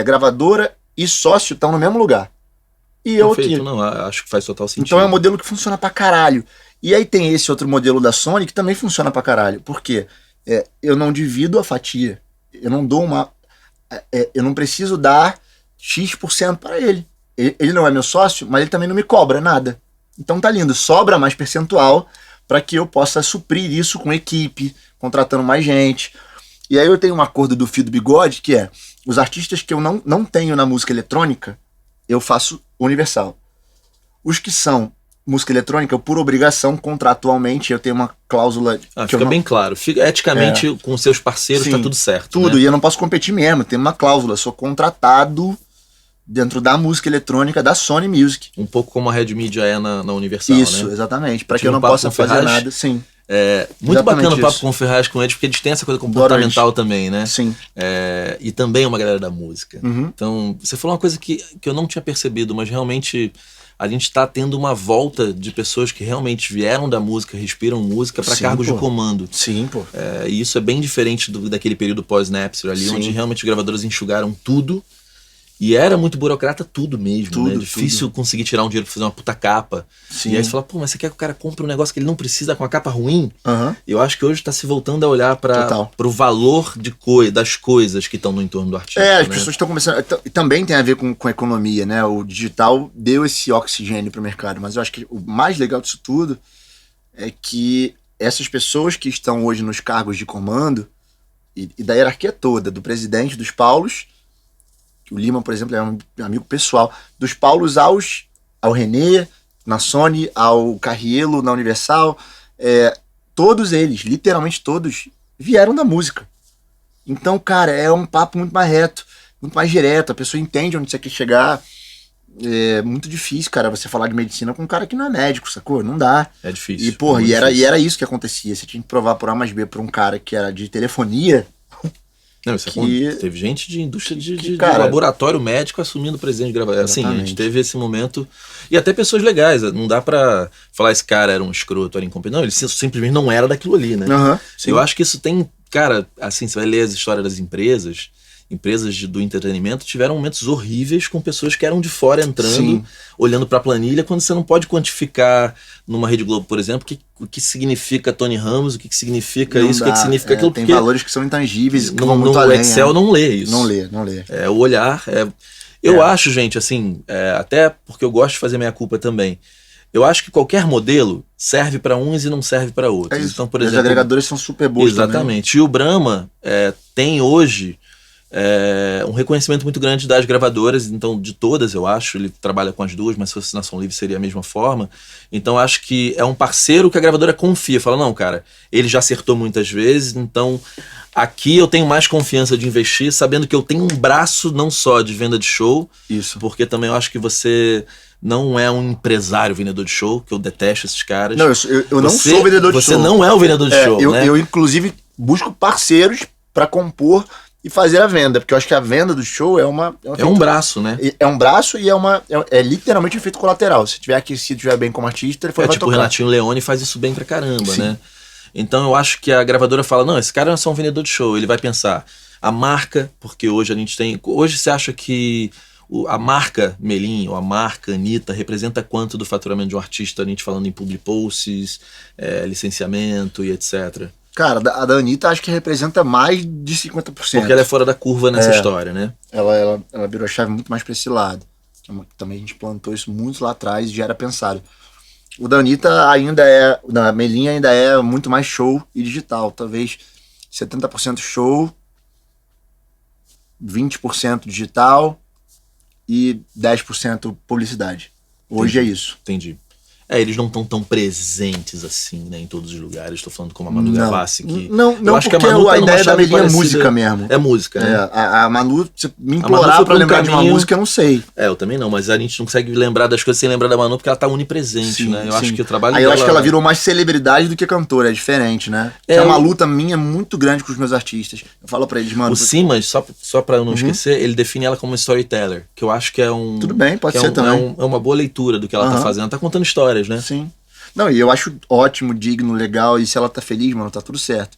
Gravadora e sócio estão no mesmo lugar. E eu aqui. Não, acho que faz total sentido. Então é um modelo que funciona pra caralho. E aí tem esse outro modelo da Sony que também funciona pra caralho. Por quê? Eu não divido a fatia. Eu não dou eu não preciso dar X% para ele. Ele não é meu sócio, mas ele também não me cobra nada. Então tá lindo. Sobra mais percentual para que eu possa suprir isso com equipe, contratando mais gente. E aí eu tenho um acordo do Fio do Bigode, que é: os artistas que eu não tenho na música eletrônica, eu faço Universal. Os que são música eletrônica, eu, por obrigação, contratualmente, eu tenho uma cláusula... fica bem claro. Eticamente, com seus parceiros, tá tudo certo. Tudo, né? E eu não posso competir mesmo, tem uma cláusula. Eu sou contratado dentro da música eletrônica da Sony Music. Um pouco como a Red Media é na Universal, Isso, né? Exatamente. Para que eu não possa fazer nada, sim. Muito bacana o papo com o Ferraz com eles, porque eles têm essa coisa comportamental também, né? Sim. E também é uma galera da música. Uhum. Então, você falou uma coisa que eu não tinha percebido, mas realmente a gente está tendo uma volta de pessoas que realmente vieram da música, respiram música para cargos de comando. Sim, pô. E isso é bem diferente daquele período pós-Napster ali, onde realmente os gravadores enxugaram tudo. E era muito burocrata tudo mesmo, né? Difícil conseguir tirar um dinheiro pra fazer uma puta capa. Sim. E aí você fala, mas você quer que o cara compre um negócio que ele não precisa com a capa ruim? Uhum. Eu acho que hoje tá se voltando a olhar pro valor das coisas que estão no entorno do artista. As pessoas estão começando... Também tem a ver com economia, né? O digital deu esse oxigênio pro mercado, mas eu acho que o mais legal disso tudo é que essas pessoas que estão hoje nos cargos de comando, e da hierarquia toda, do presidente, dos Paulos... O Lima, por exemplo, é um amigo pessoal. Dos Paulos ao René, na Sony, ao Carrielo, na Universal. Todos eles, literalmente todos, vieram da música. Então, cara, é um papo muito mais reto, muito mais direto. A pessoa entende onde você quer chegar. É muito difícil, cara, você falar de medicina com um cara que não é médico, sacou? Não dá. É difícil. E, porra, e era isso que acontecia. Você tinha que provar por A mais B pra um cara que era de telefonia... Não, isso teve gente de indústria de laboratório médico assumindo presidente de gravação. Assim, a gente teve esse momento. E até pessoas legais. Não dá pra falar esse cara era um escroto, era incompetente. Não, ele simplesmente não era daquilo ali, né? Uhum, eu acho que isso tem... Cara, assim, você vai ler as histórias das empresas do entretenimento tiveram momentos horríveis com pessoas que eram de fora entrando, olhando pra planilha, quando você não pode quantificar numa Rede Globo, por exemplo, o que significa Tony Ramos, o que significa não isso, o que significa aquilo. Tem valores que são intangíveis e que vão muito no além. O Excel não lê isso. Não lê. O olhar... Eu acho, gente, assim, até porque eu gosto de fazer minha culpa também, eu acho que qualquer modelo serve para uns e não serve para outros. Então, por exemplo, os agregadores são super bons. Exatamente. Também. E o Brahma tem hoje um reconhecimento muito grande das gravadoras, então de todas, eu acho. Ele trabalha com as duas, mas se fosse Nação Livre seria a mesma forma. Então acho que é um parceiro que a gravadora confia. Fala, não, cara, ele já acertou muitas vezes, então aqui eu tenho mais confiança de investir, sabendo que eu tenho um braço não só de venda de show, porque também eu acho que você... não é um empresário vendedor de show, que eu detesto esses caras. Não, eu não sou vendedor de show. Você não é o vendedor de show, né? Eu, inclusive, busco parceiros para compor e fazer a venda, porque eu acho que a venda do show é um braço, né? É um braço e é literalmente um efeito colateral. Se tiver aquecido, estiver bem como artista, ele vai tipo tocar. O Renatinho Leone faz isso bem pra caramba, Sim. né? Então eu acho que a gravadora fala, não, esse cara é só um vendedor de show. Ele vai pensar, a marca, porque hoje a gente tem... Hoje você acha que a marca Melim ou a marca Anitta representa quanto do faturamento de um artista, a gente falando em public posts, licenciamento e etc. Cara, a da Anitta acho que representa mais de 50%. Porque ela é fora da curva nessa história, né? Ela virou a chave muito mais pra esse lado. Também a gente plantou isso muito lá atrás e já era pensado. O da Anitta ainda o da Melim ainda é muito mais show e digital. Talvez 70% show, 20% digital e 10% publicidade. Hoje Entendi. é isso. Entendi. Eles não estão tão presentes assim, né, em todos os lugares. Estou falando como a Manu Gavassi, que não, eu acho que porque a Manu tá numa ideia da chave Melim é parecida. música mesmo. É música, né? A Manu, se me Manu implorar foi pra pra um lembrar de uma caminho- música, eu não sei. Eu também não, mas a gente não consegue lembrar das coisas sem lembrar da Manu porque ela tá onipresente, né? Eu acho que o trabalho Aí dela... eu acho que ela virou mais celebridade do que cantora, é diferente, né? É, Que é uma luta minha muito grande com os meus artistas. Eu falo pra eles, mano... O Simas, só pra eu não esquecer, ele define ela como storyteller, que eu acho que é um... Tudo bem, pode que ser também. É uma boa leitura do que ela tá fazendo. Ela tá contando histórias, né? Sim. Não, e eu acho ótimo, digno, legal, e se ela tá feliz, mano, tá tudo certo.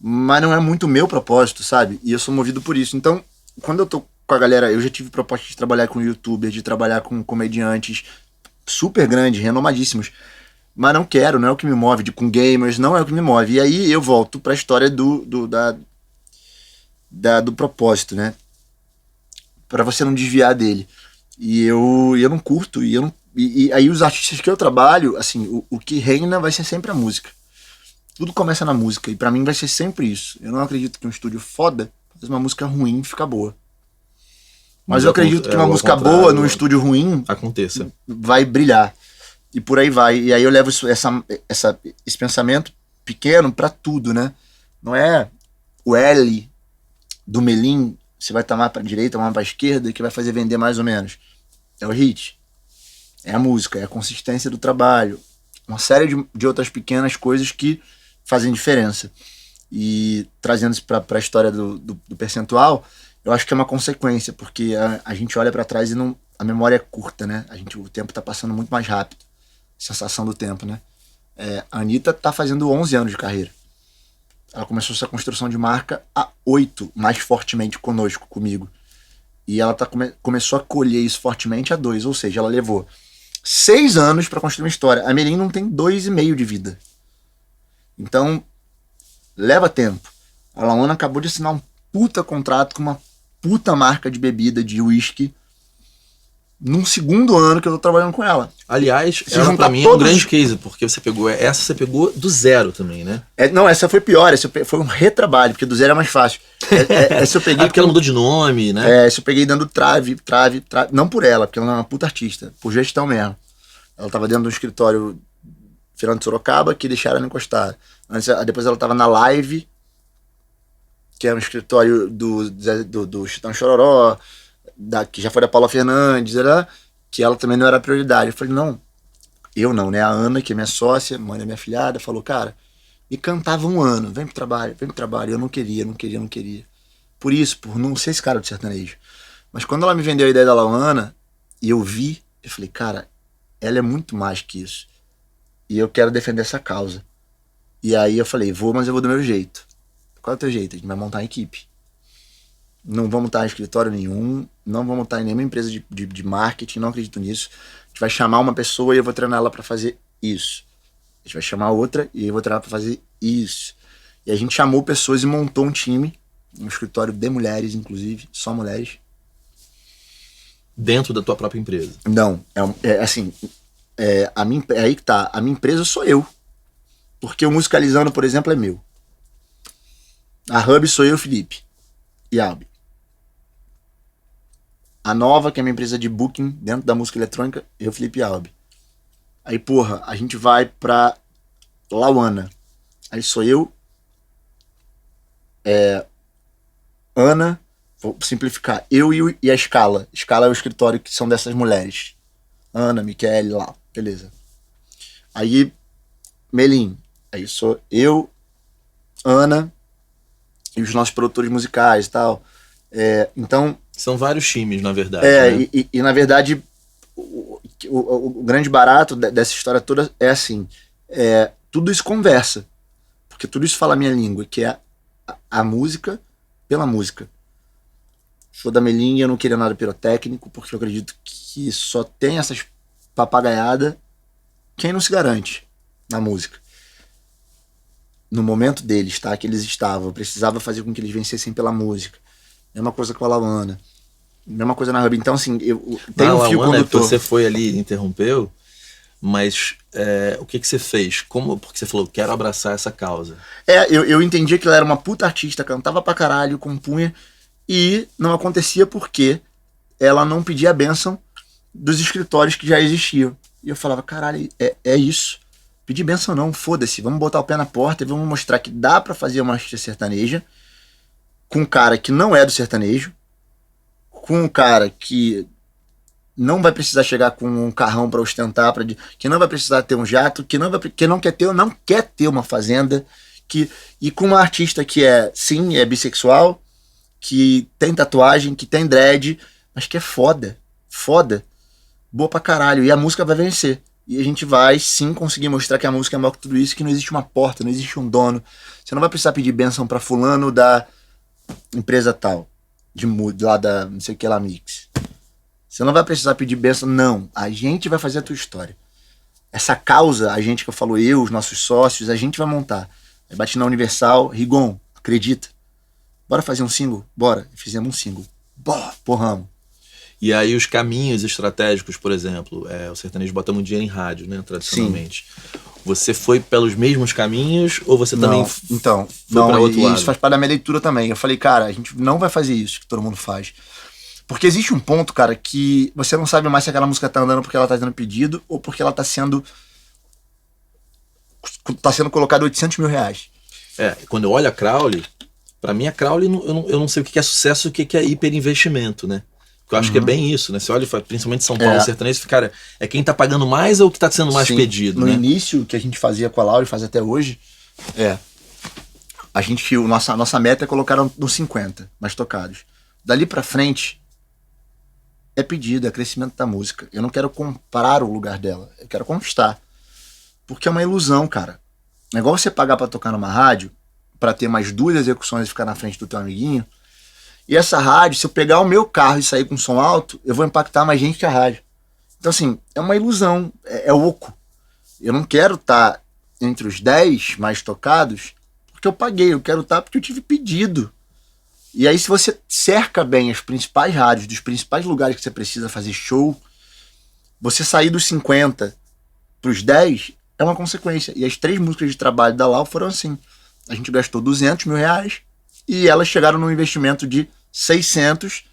Mas não é muito meu propósito, sabe? E eu sou movido por isso. Então, quando eu tô com a galera, eu já tive proposta de trabalhar com youtubers, de trabalhar com comediantes super grandes, renomadíssimos. Mas não quero, não é o que me move, com gamers, não é o que me move. E aí eu volto pra história do propósito, né? Pra você não desviar dele. E eu não curto, e aí os artistas que eu trabalho, assim, o que reina vai ser sempre a música. Tudo começa na música, e pra mim vai ser sempre isso. Eu não acredito que um estúdio foda faz uma música ruim e fica boa. Mas eu acredito que uma música boa num estúdio ruim aconteça, vai brilhar. E por aí vai. E aí eu levo esse pensamento pequeno pra tudo, né? Não é o L do Melim, você vai tomar pra direita, tomar pra esquerda, que vai fazer vender mais ou menos. É o hit. É a música, é a consistência do trabalho. Uma série de outras pequenas coisas que fazem diferença. E trazendo isso pra história do percentual, eu acho que é uma consequência, porque a gente olha pra trás e a memória é curta, né? O tempo tá passando muito mais rápido. Sensação do tempo, né? A Anitta tá fazendo 11 anos de carreira. Ela começou essa construção de marca há 8, mais fortemente comigo. E ela começou a colher isso fortemente há 2, ou seja, ela levou 6 anos pra construir uma história. A Melim não tem 2,5 de vida. Então, leva tempo. A Laona acabou de assinar um puta contrato com uma puta marca de bebida, de whisky, num segundo ano que eu tô trabalhando com ela. Aliás, ela pra mim é um grande case, porque você pegou do zero também, né? Não, essa foi pior, essa foi um retrabalho, porque do zero é mais fácil. Essa eu peguei... porque ela mudou de nome, né? Essa eu peguei dando trave, não por ela, porque ela é uma puta artista, por gestão mesmo. Ela tava dentro do escritório Fernando de Sorocaba, que deixaram ela encostada. Depois ela tava na Live, que é um escritório do Chitão Chororó, que já foi da Paula Fernandes, que ela também não era prioridade. Eu falei, não, né? A Ana, que é minha sócia, mãe da minha filhada, falou, cara, me cantava 1 ano, vem pro trabalho. Eu não queria. Por não ser esse cara do sertanejo. Mas quando ela me vendeu a ideia da Lauana, e eu falei, cara, ela é muito mais que isso. E eu quero defender essa causa. E aí eu falei, mas eu vou do meu jeito. Qual é o teu jeito? A gente vai montar uma equipe. Não vamos estar em escritório nenhum, não vamos estar em nenhuma empresa de marketing, não acredito nisso. A gente vai chamar uma pessoa e eu vou treinar ela para fazer isso. A gente vai chamar outra e eu vou treinar para fazer isso. E a gente chamou pessoas e montou um time, um escritório de mulheres, inclusive, só mulheres. Dentro da tua própria empresa? Não, aí que tá, a minha empresa sou eu. Porque o Musicalizando, por exemplo, é meu. A Hub sou eu, Felipe e Albi. A Nova, que é minha empresa de booking dentro da música eletrônica, eu, Felipe e Albi. Aí, a gente vai pra Lauana. Aí sou eu, Ana, vou simplificar, eu e a Scala. Scala é o escritório que são dessas mulheres. Ana, Michele, lá, beleza. Aí, Melim. Aí sou eu, Ana e os nossos produtores musicais e tal. Então... São vários times, na verdade. Né? E na verdade, o grande barato dessa história toda é assim, tudo isso conversa, porque tudo isso fala a minha língua, que é a música pela música. Show da Melinha, eu não queria nada pirotécnico, porque eu acredito que só tem essas papagaiadas quem não se garante na música. No momento deles, tá? Que eles estavam, eu precisava fazer com que eles vencessem pela música. Mesma coisa com a Lauana. Mesma coisa na Hub. Então, assim, tem um fio condutor. Você foi ali, interrompeu, mas o que você fez? Porque você falou, quero abraçar essa causa. Eu entendia que ela era uma puta artista, cantava pra caralho, compunha, e não acontecia porque ela não pedia a bênção dos escritórios que já existiam. E eu falava, caralho, é isso. Pedir bênção não, foda-se. Vamos botar o pé na porta e vamos mostrar que dá pra fazer uma artista sertaneja com um cara que não é do sertanejo, com um cara que não vai precisar chegar com um carrão pra ostentar, que não vai precisar ter um jato, que não quer ter uma fazenda, e com uma artista que sim, é bissexual, que tem tatuagem, que tem dread, mas que é foda, boa pra caralho, e a música vai vencer. E a gente vai sim conseguir mostrar que a música é maior que tudo isso, que não existe uma porta, não existe um dono. Você não vai precisar pedir bênção pra fulano da empresa tal, lá da não sei o que lá, Mix. Você não vai precisar pedir bênção, não. A gente vai fazer a tua história. Essa causa, a gente que eu falo, os nossos sócios, a gente vai montar. Aí bate na Universal, Rigon, acredita. Bora fazer um single? Bora. Fizemos um single. Porramos. E aí os caminhos estratégicos, por exemplo, o sertanejo bota muito dinheiro em rádio, né, tradicionalmente. Sim. Você foi pelos mesmos caminhos ou você também foi para outro lado? Isso faz parte da minha leitura também. Eu falei, cara, a gente não vai fazer isso que todo mundo faz. Porque existe um ponto, cara, que você não sabe mais se aquela música tá andando porque ela tá dando pedido ou porque ela tá sendo colocada R$800 mil. Quando eu olho a Crowley, pra mim a Crowley, eu não sei o que é sucesso e o que é hiperinvestimento, né? Eu acho que é bem isso, né? Você olha, principalmente São Paulo, sertanejo, cara, é quem tá pagando mais ou o que tá sendo mais pedido, no né? início, que a gente fazia com a Laura e faz até hoje, nossa meta é colocar nos 50 mais tocados. Dali pra frente, é pedido, é crescimento da música. Eu não quero comprar o lugar dela, eu quero conquistar. Porque é uma ilusão, cara. É igual você pagar pra tocar numa rádio, pra ter mais 2 execuções e ficar na frente do teu amiguinho. E essa rádio, se eu pegar o meu carro e sair com som alto, eu vou impactar mais gente que a rádio. Então, assim, é uma ilusão, é oco. Eu não quero estar entre os 10 mais tocados porque eu paguei, eu quero estar porque eu tive pedido. E aí, se você cerca bem as principais rádios, dos principais lugares que você precisa fazer show, você sair dos 50 pros 10 é uma consequência. E as 3 músicas de trabalho da Lau foram assim. A gente gastou R$200 mil e elas chegaram num investimento de 600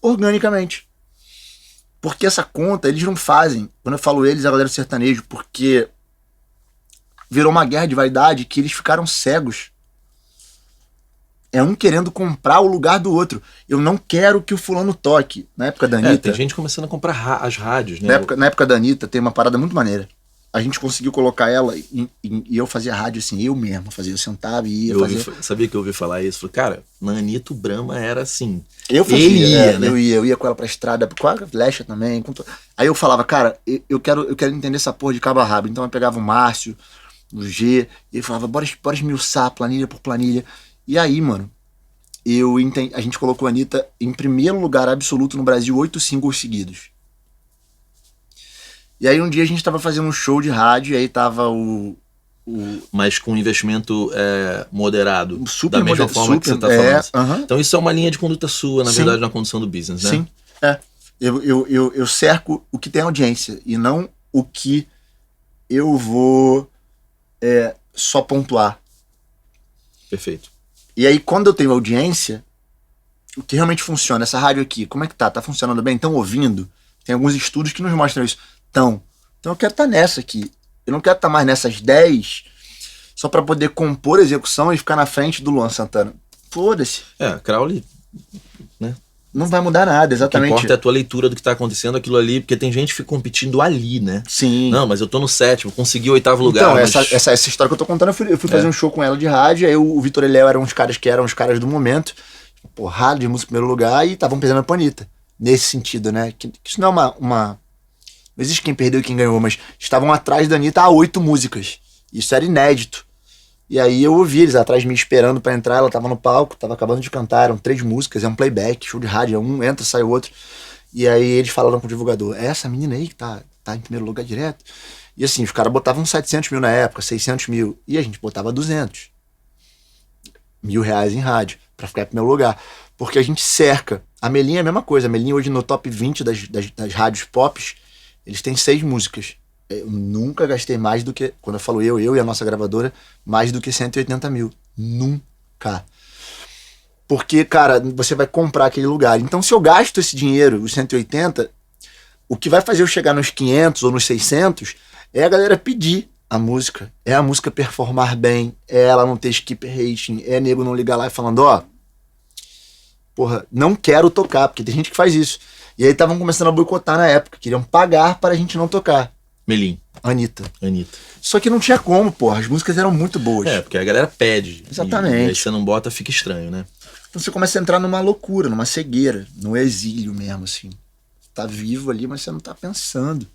organicamente. Porque essa conta eles não fazem. Quando eu falo eles, a galera do sertanejo, porque virou uma guerra de vaidade que eles ficaram cegos. É um querendo comprar o lugar do outro. Eu não quero que o fulano toque. Na época da Anitta... tem gente começando a comprar as rádios, né? Na época da Anitta tem uma parada muito maneira. A gente conseguiu colocar ela e eu fazia rádio assim, eu mesmo fazia. Eu sentava e ia fazer... Sabia que eu ouvi falar isso? Falei, cara, na Anitta o Brahma era assim. Eu fazia, ele ia, né? Eu ia com ela pra estrada, com a Flecha também. Aí eu falava, cara, eu quero entender essa porra de cabo a rabo. Então eu pegava o Márcio, o G, e ele falava, bora esmiuçar planilha por planilha. E aí, mano, a gente colocou a Anitta em primeiro lugar absoluto no Brasil, 8 singles seguidos. E aí um dia a gente tava fazendo um show de rádio, e aí tava mas com investimento moderado, super da mesma forma que você tá falando. Então isso é uma linha de conduta sua, na verdade, na condução do business, né? Sim, eu cerco o que tem audiência, e não o que eu vou só pontuar. Perfeito. E aí quando eu tenho audiência, o que realmente funciona, essa rádio aqui, como é que tá? Tá funcionando bem? Estão ouvindo? Tem alguns estudos que nos mostram isso. Então eu quero estar nessa aqui. Eu não quero estar mais nessas 10 só pra poder compor a execução e ficar na frente do Luan Santana. Foda-se. Crowley, né? Não vai mudar nada, exatamente. O que importa é a tua leitura do que tá acontecendo aquilo ali, porque tem gente que fica competindo ali, né? Sim. Não, mas eu tô no 7º, consegui o 8º lugar. Então, essa história que eu tô contando, eu fui fazer um show com ela de rádio, aí o Vitor e Léo eram os caras do momento, rádio de música em primeiro lugar, e estavam perdendo a Anitta. Nesse sentido, né? Que isso não é uma... Não existe quem perdeu e quem ganhou, mas estavam atrás da Anitta a 8 músicas. Isso era inédito. E aí eu ouvi eles atrás de mim esperando pra entrar, ela tava no palco, tava acabando de cantar, eram 3 músicas, é um playback, show de rádio, é um entra, sai o outro. E aí eles falaram pro divulgador, é essa menina aí que tá em primeiro lugar direto? E assim, os caras botavam 700 mil na época, 600 mil, e a gente botava 200 mil reais em rádio, pra ficar em primeiro lugar. Porque a gente cerca. A Melim é a mesma coisa, a Melim hoje no top 20 das rádios pops, eles têm 6 músicas. Eu nunca gastei mais do que, quando eu falo eu e a nossa gravadora, mais do que 180 mil. Nunca. Porque, cara, você vai comprar aquele lugar. Então, se eu gasto esse dinheiro, os 180, o que vai fazer eu chegar nos 500 ou nos 600 é a galera pedir a música. É a música performar bem, é ela não ter skip rating, é nego não ligar lá e falando, porra, não quero tocar, porque tem gente que faz isso. E aí estavam começando a boicotar na época, queriam pagar para a gente não tocar. Melim. Anitta. Anitta. Só que não tinha como, porra. As músicas eram muito boas. Porque a galera pede. Exatamente. E aí você não bota, fica estranho, né? Então você começa a entrar numa loucura, numa cegueira, no exílio mesmo, assim. Tá vivo ali, mas você não tá pensando.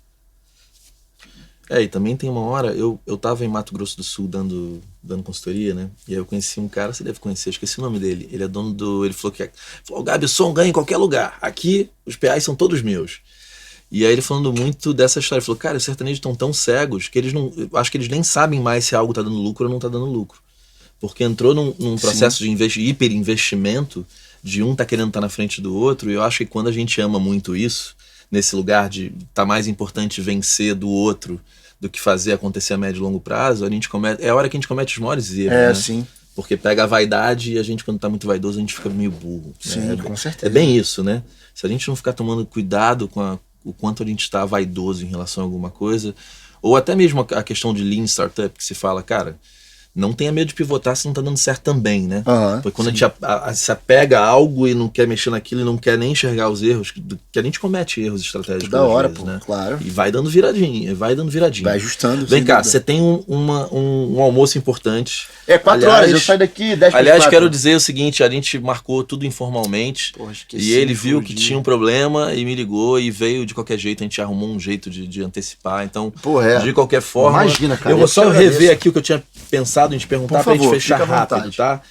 E também tem uma hora, eu tava em Mato Grosso do Sul dando consultoria, né? E aí eu conheci um cara, você deve conhecer, esqueci o nome dele. Ele é dono do... Ele falou, Gabi, o som ganha em qualquer lugar. Aqui, os PAs são todos meus. E aí ele falando muito dessa história, ele falou, cara, os sertanejos estão tão cegos que eles não... Acho que eles nem sabem mais se algo tá dando lucro ou não tá dando lucro. Porque entrou num processo de hiperinvestimento, de um tá querendo estar na frente do outro, e eu acho que quando a gente ama muito isso, nesse lugar de tá mais importante vencer do outro do que fazer acontecer a médio e longo prazo, é a hora que a gente comete os maiores erros, né? Sim. Porque pega a vaidade e a gente, quando tá muito vaidoso, a gente fica meio burro. Sim, né? com certeza. É bem isso, né? Se a gente não ficar tomando cuidado com o quanto a gente está vaidoso em relação a alguma coisa, ou até mesmo a questão de Lean Startup, que se fala, cara, não tenha medo de pivotar se não tá dando certo também, né? Porque quando a gente se apega a algo e não quer mexer naquilo e não quer nem enxergar os erros, que a gente comete erros estratégicos. Da hora, vezes, pô, né? claro. E vai dando viradinha, vai ajustando. Vem cá, você tem um almoço importante. 4 horas, eu saio daqui 10 Aliás, quero dizer o seguinte, a gente marcou tudo informalmente. Porra, e ele viu que tinha um problema e me ligou e veio de qualquer jeito, a gente arrumou um jeito de antecipar. Então, de qualquer forma, imagina, cara, eu vou só rever aqui o que eu tinha pensado em te perguntar pra gente fechar rápido, tá?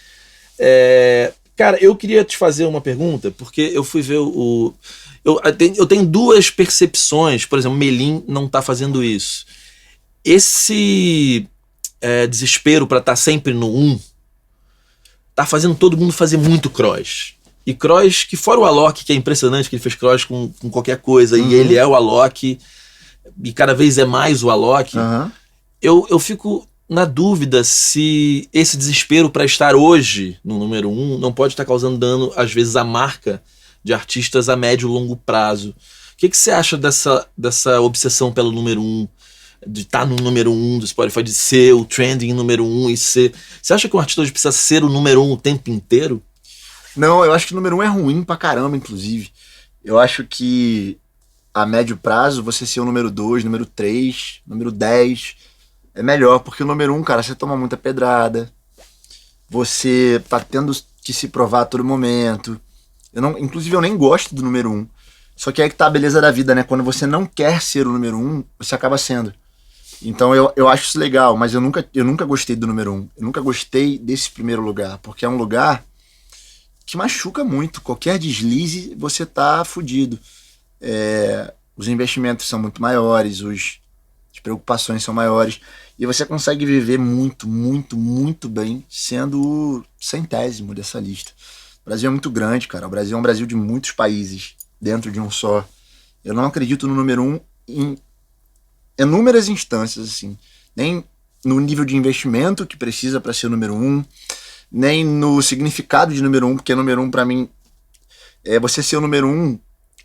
Cara, eu queria te fazer uma pergunta, porque eu fui ver eu tenho 2 percepções, por exemplo, Melim não tá fazendo isso. Esse desespero pra estar sempre no 1 tá fazendo todo mundo fazer muito cross. E cross, que fora o Alok, que é impressionante, que ele fez cross com qualquer coisa, e ele é o Alok, e cada vez é mais o Alok, eu fico na dúvida se esse desespero para estar hoje no número 1 não pode estar causando dano, às vezes, à marca de artistas a médio e longo prazo. O que você acha dessa obsessão pelo número 1, de estar no número 1 do Spotify, de ser o trending número 1 e ser... Você acha que um artista hoje precisa ser o número 1 o tempo inteiro? Não, eu acho que o número 1 é ruim pra caramba, inclusive. Eu acho que a médio prazo, você ser o número 2, número 3, número 10... é melhor, porque o número 1, cara, você toma muita pedrada, você tá tendo que se provar a todo momento. Inclusive, eu nem gosto do número 1. Só que é que tá a beleza da vida, né? Quando você não quer ser o número 1, você acaba sendo. Então eu acho isso legal, mas eu nunca gostei do número 1. Eu nunca gostei desse primeiro lugar, porque é um lugar que machuca muito. Qualquer deslize, você tá fudido. Os investimentos são muito maiores, as preocupações são maiores, e você consegue viver muito, muito, muito bem sendo o 100º dessa lista. O Brasil é muito grande, cara. O Brasil é um Brasil de muitos países dentro de um só. Eu não acredito no número 1 em inúmeras instâncias, assim. Nem no nível de investimento que precisa para ser o número 1, nem no significado de número 1, porque número 1 para mim, você ser o número 1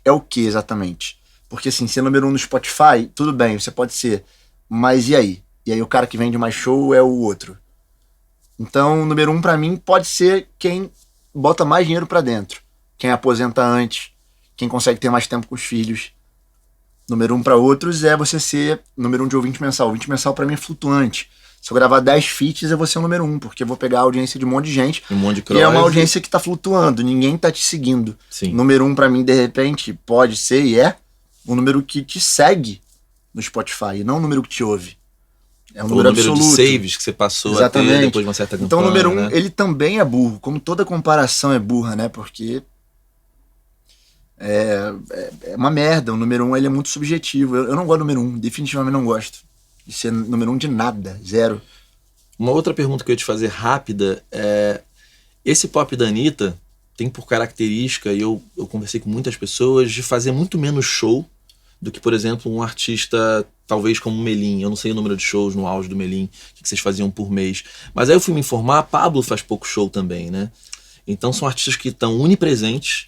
é o que exatamente? Porque assim, ser número 1 no Spotify, tudo bem, você pode ser, mas e aí? E aí o cara que vende mais show é o outro. Então, o número 1 pra mim pode ser quem bota mais dinheiro pra dentro. quem aposenta antes, quem consegue ter mais tempo com os filhos. Número 1 para outros é você ser número 1 de ouvinte mensal. Ouvinte mensal para mim é flutuante. Se eu gravar 10 feats, eu vou ser o número 1, porque eu vou pegar a audiência de um monte de gente. Um monte de cross, e é uma audiência que tá flutuando, ninguém tá te seguindo. Sim. Número 1 para mim, de repente, pode ser e é o número que te segue no Spotify, e não o número que te ouve. É um número absoluto. De saves que você passou Exatamente. A ter depois de uma certa campanha. Então o número 1, né? ele também é burro, como toda comparação é burra, né? Porque é uma merda. O número 1 ele é muito subjetivo. Eu não gosto do número 1, definitivamente não gosto. De ser número 1 de nada, zero. Uma outra pergunta que eu ia te fazer rápida é: esse pop da Anitta tem por característica, e eu conversei com muitas pessoas, de fazer muito menos show do que, por exemplo, um artista talvez como o Melim. Eu não sei o número de shows no auge do Melim, que vocês faziam por mês. Mas aí eu fui me informar, a Pablo faz pouco show também, né? Então são artistas que estão onipresentes,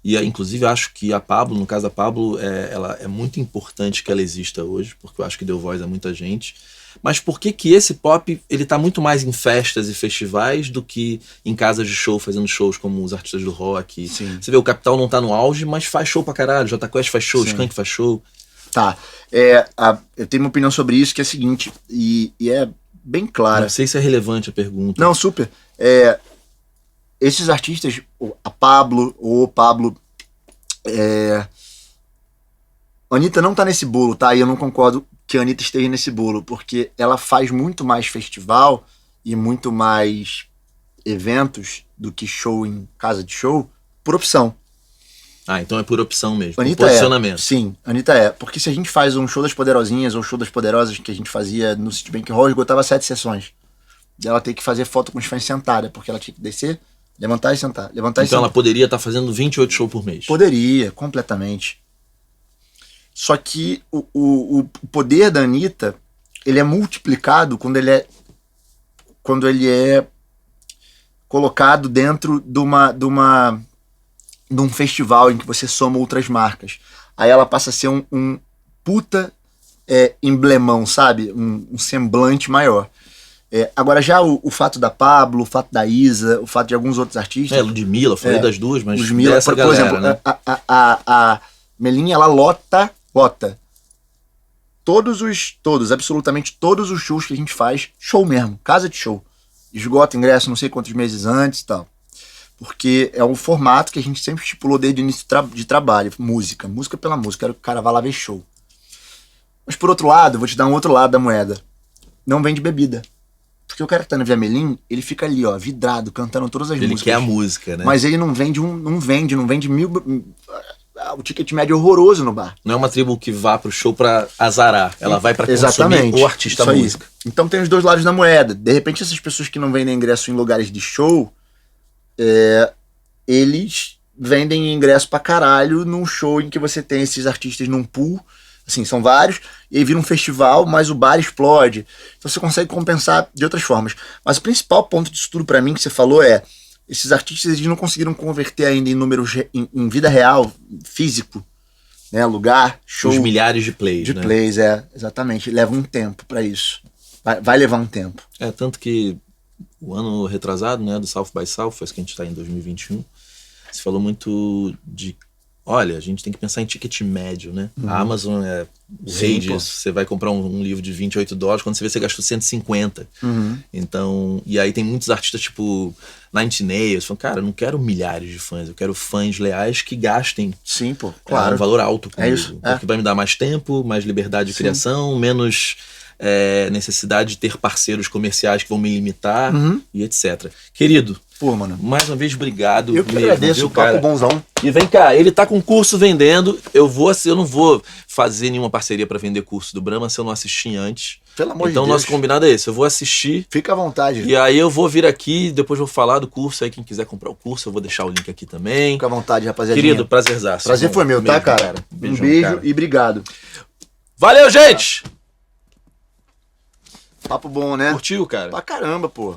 e inclusive acho que a Pablo, no caso da Pablo, ela é muito importante que ela exista hoje, porque eu acho que deu voz a muita gente. Mas por que esse pop ele tá muito mais em festas e festivais do que em casas de show, fazendo shows como os artistas do rock? Sim. Você vê, o Capital não tá no auge, mas faz show pra caralho. Jota Quest faz show, Skank faz show. Tá. Eu tenho uma opinião sobre isso que é a seguinte, e é bem clara. Não sei se é relevante a pergunta. Não, super. Esses artistas, a Pablo, o Pablo, a Anitta não tá nesse bolo, tá? E eu não concordo que a Anitta esteja nesse bolo, porque ela faz muito mais festival e muito mais eventos do que show em casa de show por opção. Ah, então é por opção mesmo, Anitta por posicionamento. Sim, Anitta porque se a gente faz um show das Poderosinhas ou show das Poderosas que a gente fazia no Citibank Hall, esgotava 7 sessões. E ela tem que fazer foto com os fãs sentada, porque ela tinha que descer, levantar e sentar, levantar e sentar. Então ela poderia estar fazendo 28 shows por mês. Poderia, completamente. Só que o poder da Anitta, ele é multiplicado quando ele é colocado dentro de um festival em que você soma outras marcas. Aí ela passa a ser um puta emblemão, sabe? Um semblante maior. Agora já o fato da Pablo, o fato da Isa, o fato de alguns outros artistas... Ludmilla, falei das duas, mas Ludmilla, dessa por galera, exemplo, né? a Melim, ela lota absolutamente todos os shows que a gente faz, show mesmo, casa de show. Esgota ingresso não sei quantos meses antes e tal. Porque é um formato que a gente sempre estipulou desde o início de trabalho, música pela música, quero que o cara vá lá ver show. Mas por outro lado, vou te dar um outro lado da moeda. Não vende bebida. Porque o cara que tá no Via Melim, ele fica ali, ó, vidrado, cantando todas as músicas. Ele quer a música, né? Mas ele não vende o ticket médio é horroroso no bar. Não é uma tribo que vá pro show pra azarar, ela vai pra consumir o artista isso aí. Música. Então tem os dois lados da moeda. De repente essas pessoas que não vendem ingresso em lugares de show, eles vendem ingresso pra caralho num show em que você tem esses artistas num pool, assim, são vários, e aí vira um festival, mas o bar explode. Então você consegue compensar de outras formas. Mas o principal ponto disso tudo pra mim que você falou esses artistas eles não conseguiram converter ainda em números em vida real, físico, né? Lugar, show. Os milhares de plays, né? Plays, exatamente. Leva um tempo pra isso. Vai levar um tempo. Tanto que o ano retrasado, né, do South by Southwest, que a gente tá em 2021, se falou muito de... Olha, a gente tem que pensar em ticket médio, né? A Amazon é o rei disso. Você vai comprar um livro de $28, quando você vê, você gastou 150. Então, e aí tem muitos artistas tipo Nine Nails, falam, cara, eu não quero milhares de fãs, eu quero fãs leais que gastem claro. Um valor alto comigo. Isso, porque vai me dar mais tempo, mais liberdade de criação, menos necessidade de ter parceiros comerciais que vão me limitar e etc. Querido, mano, mais uma vez, obrigado. Eu que agradeço, o papo bonzão. E vem cá, ele tá com curso vendendo. Eu não vou fazer nenhuma parceria pra vender curso do Brahma se eu não assistir antes. Pelo amor de Deus. Então, nosso combinado é esse. Eu vou assistir. Fica à vontade. E aí eu vou vir aqui, depois vou falar do curso. Aí quem quiser comprar o curso, eu vou deixar o link aqui também. Fica à vontade, rapaziada. Querido, prazerzaço. Prazer foi meu, tá, cara? Beijão, um beijo, cara. e obrigado. Valeu, gente! Papo bom, né? Curtiu, cara? Pra caramba, pô.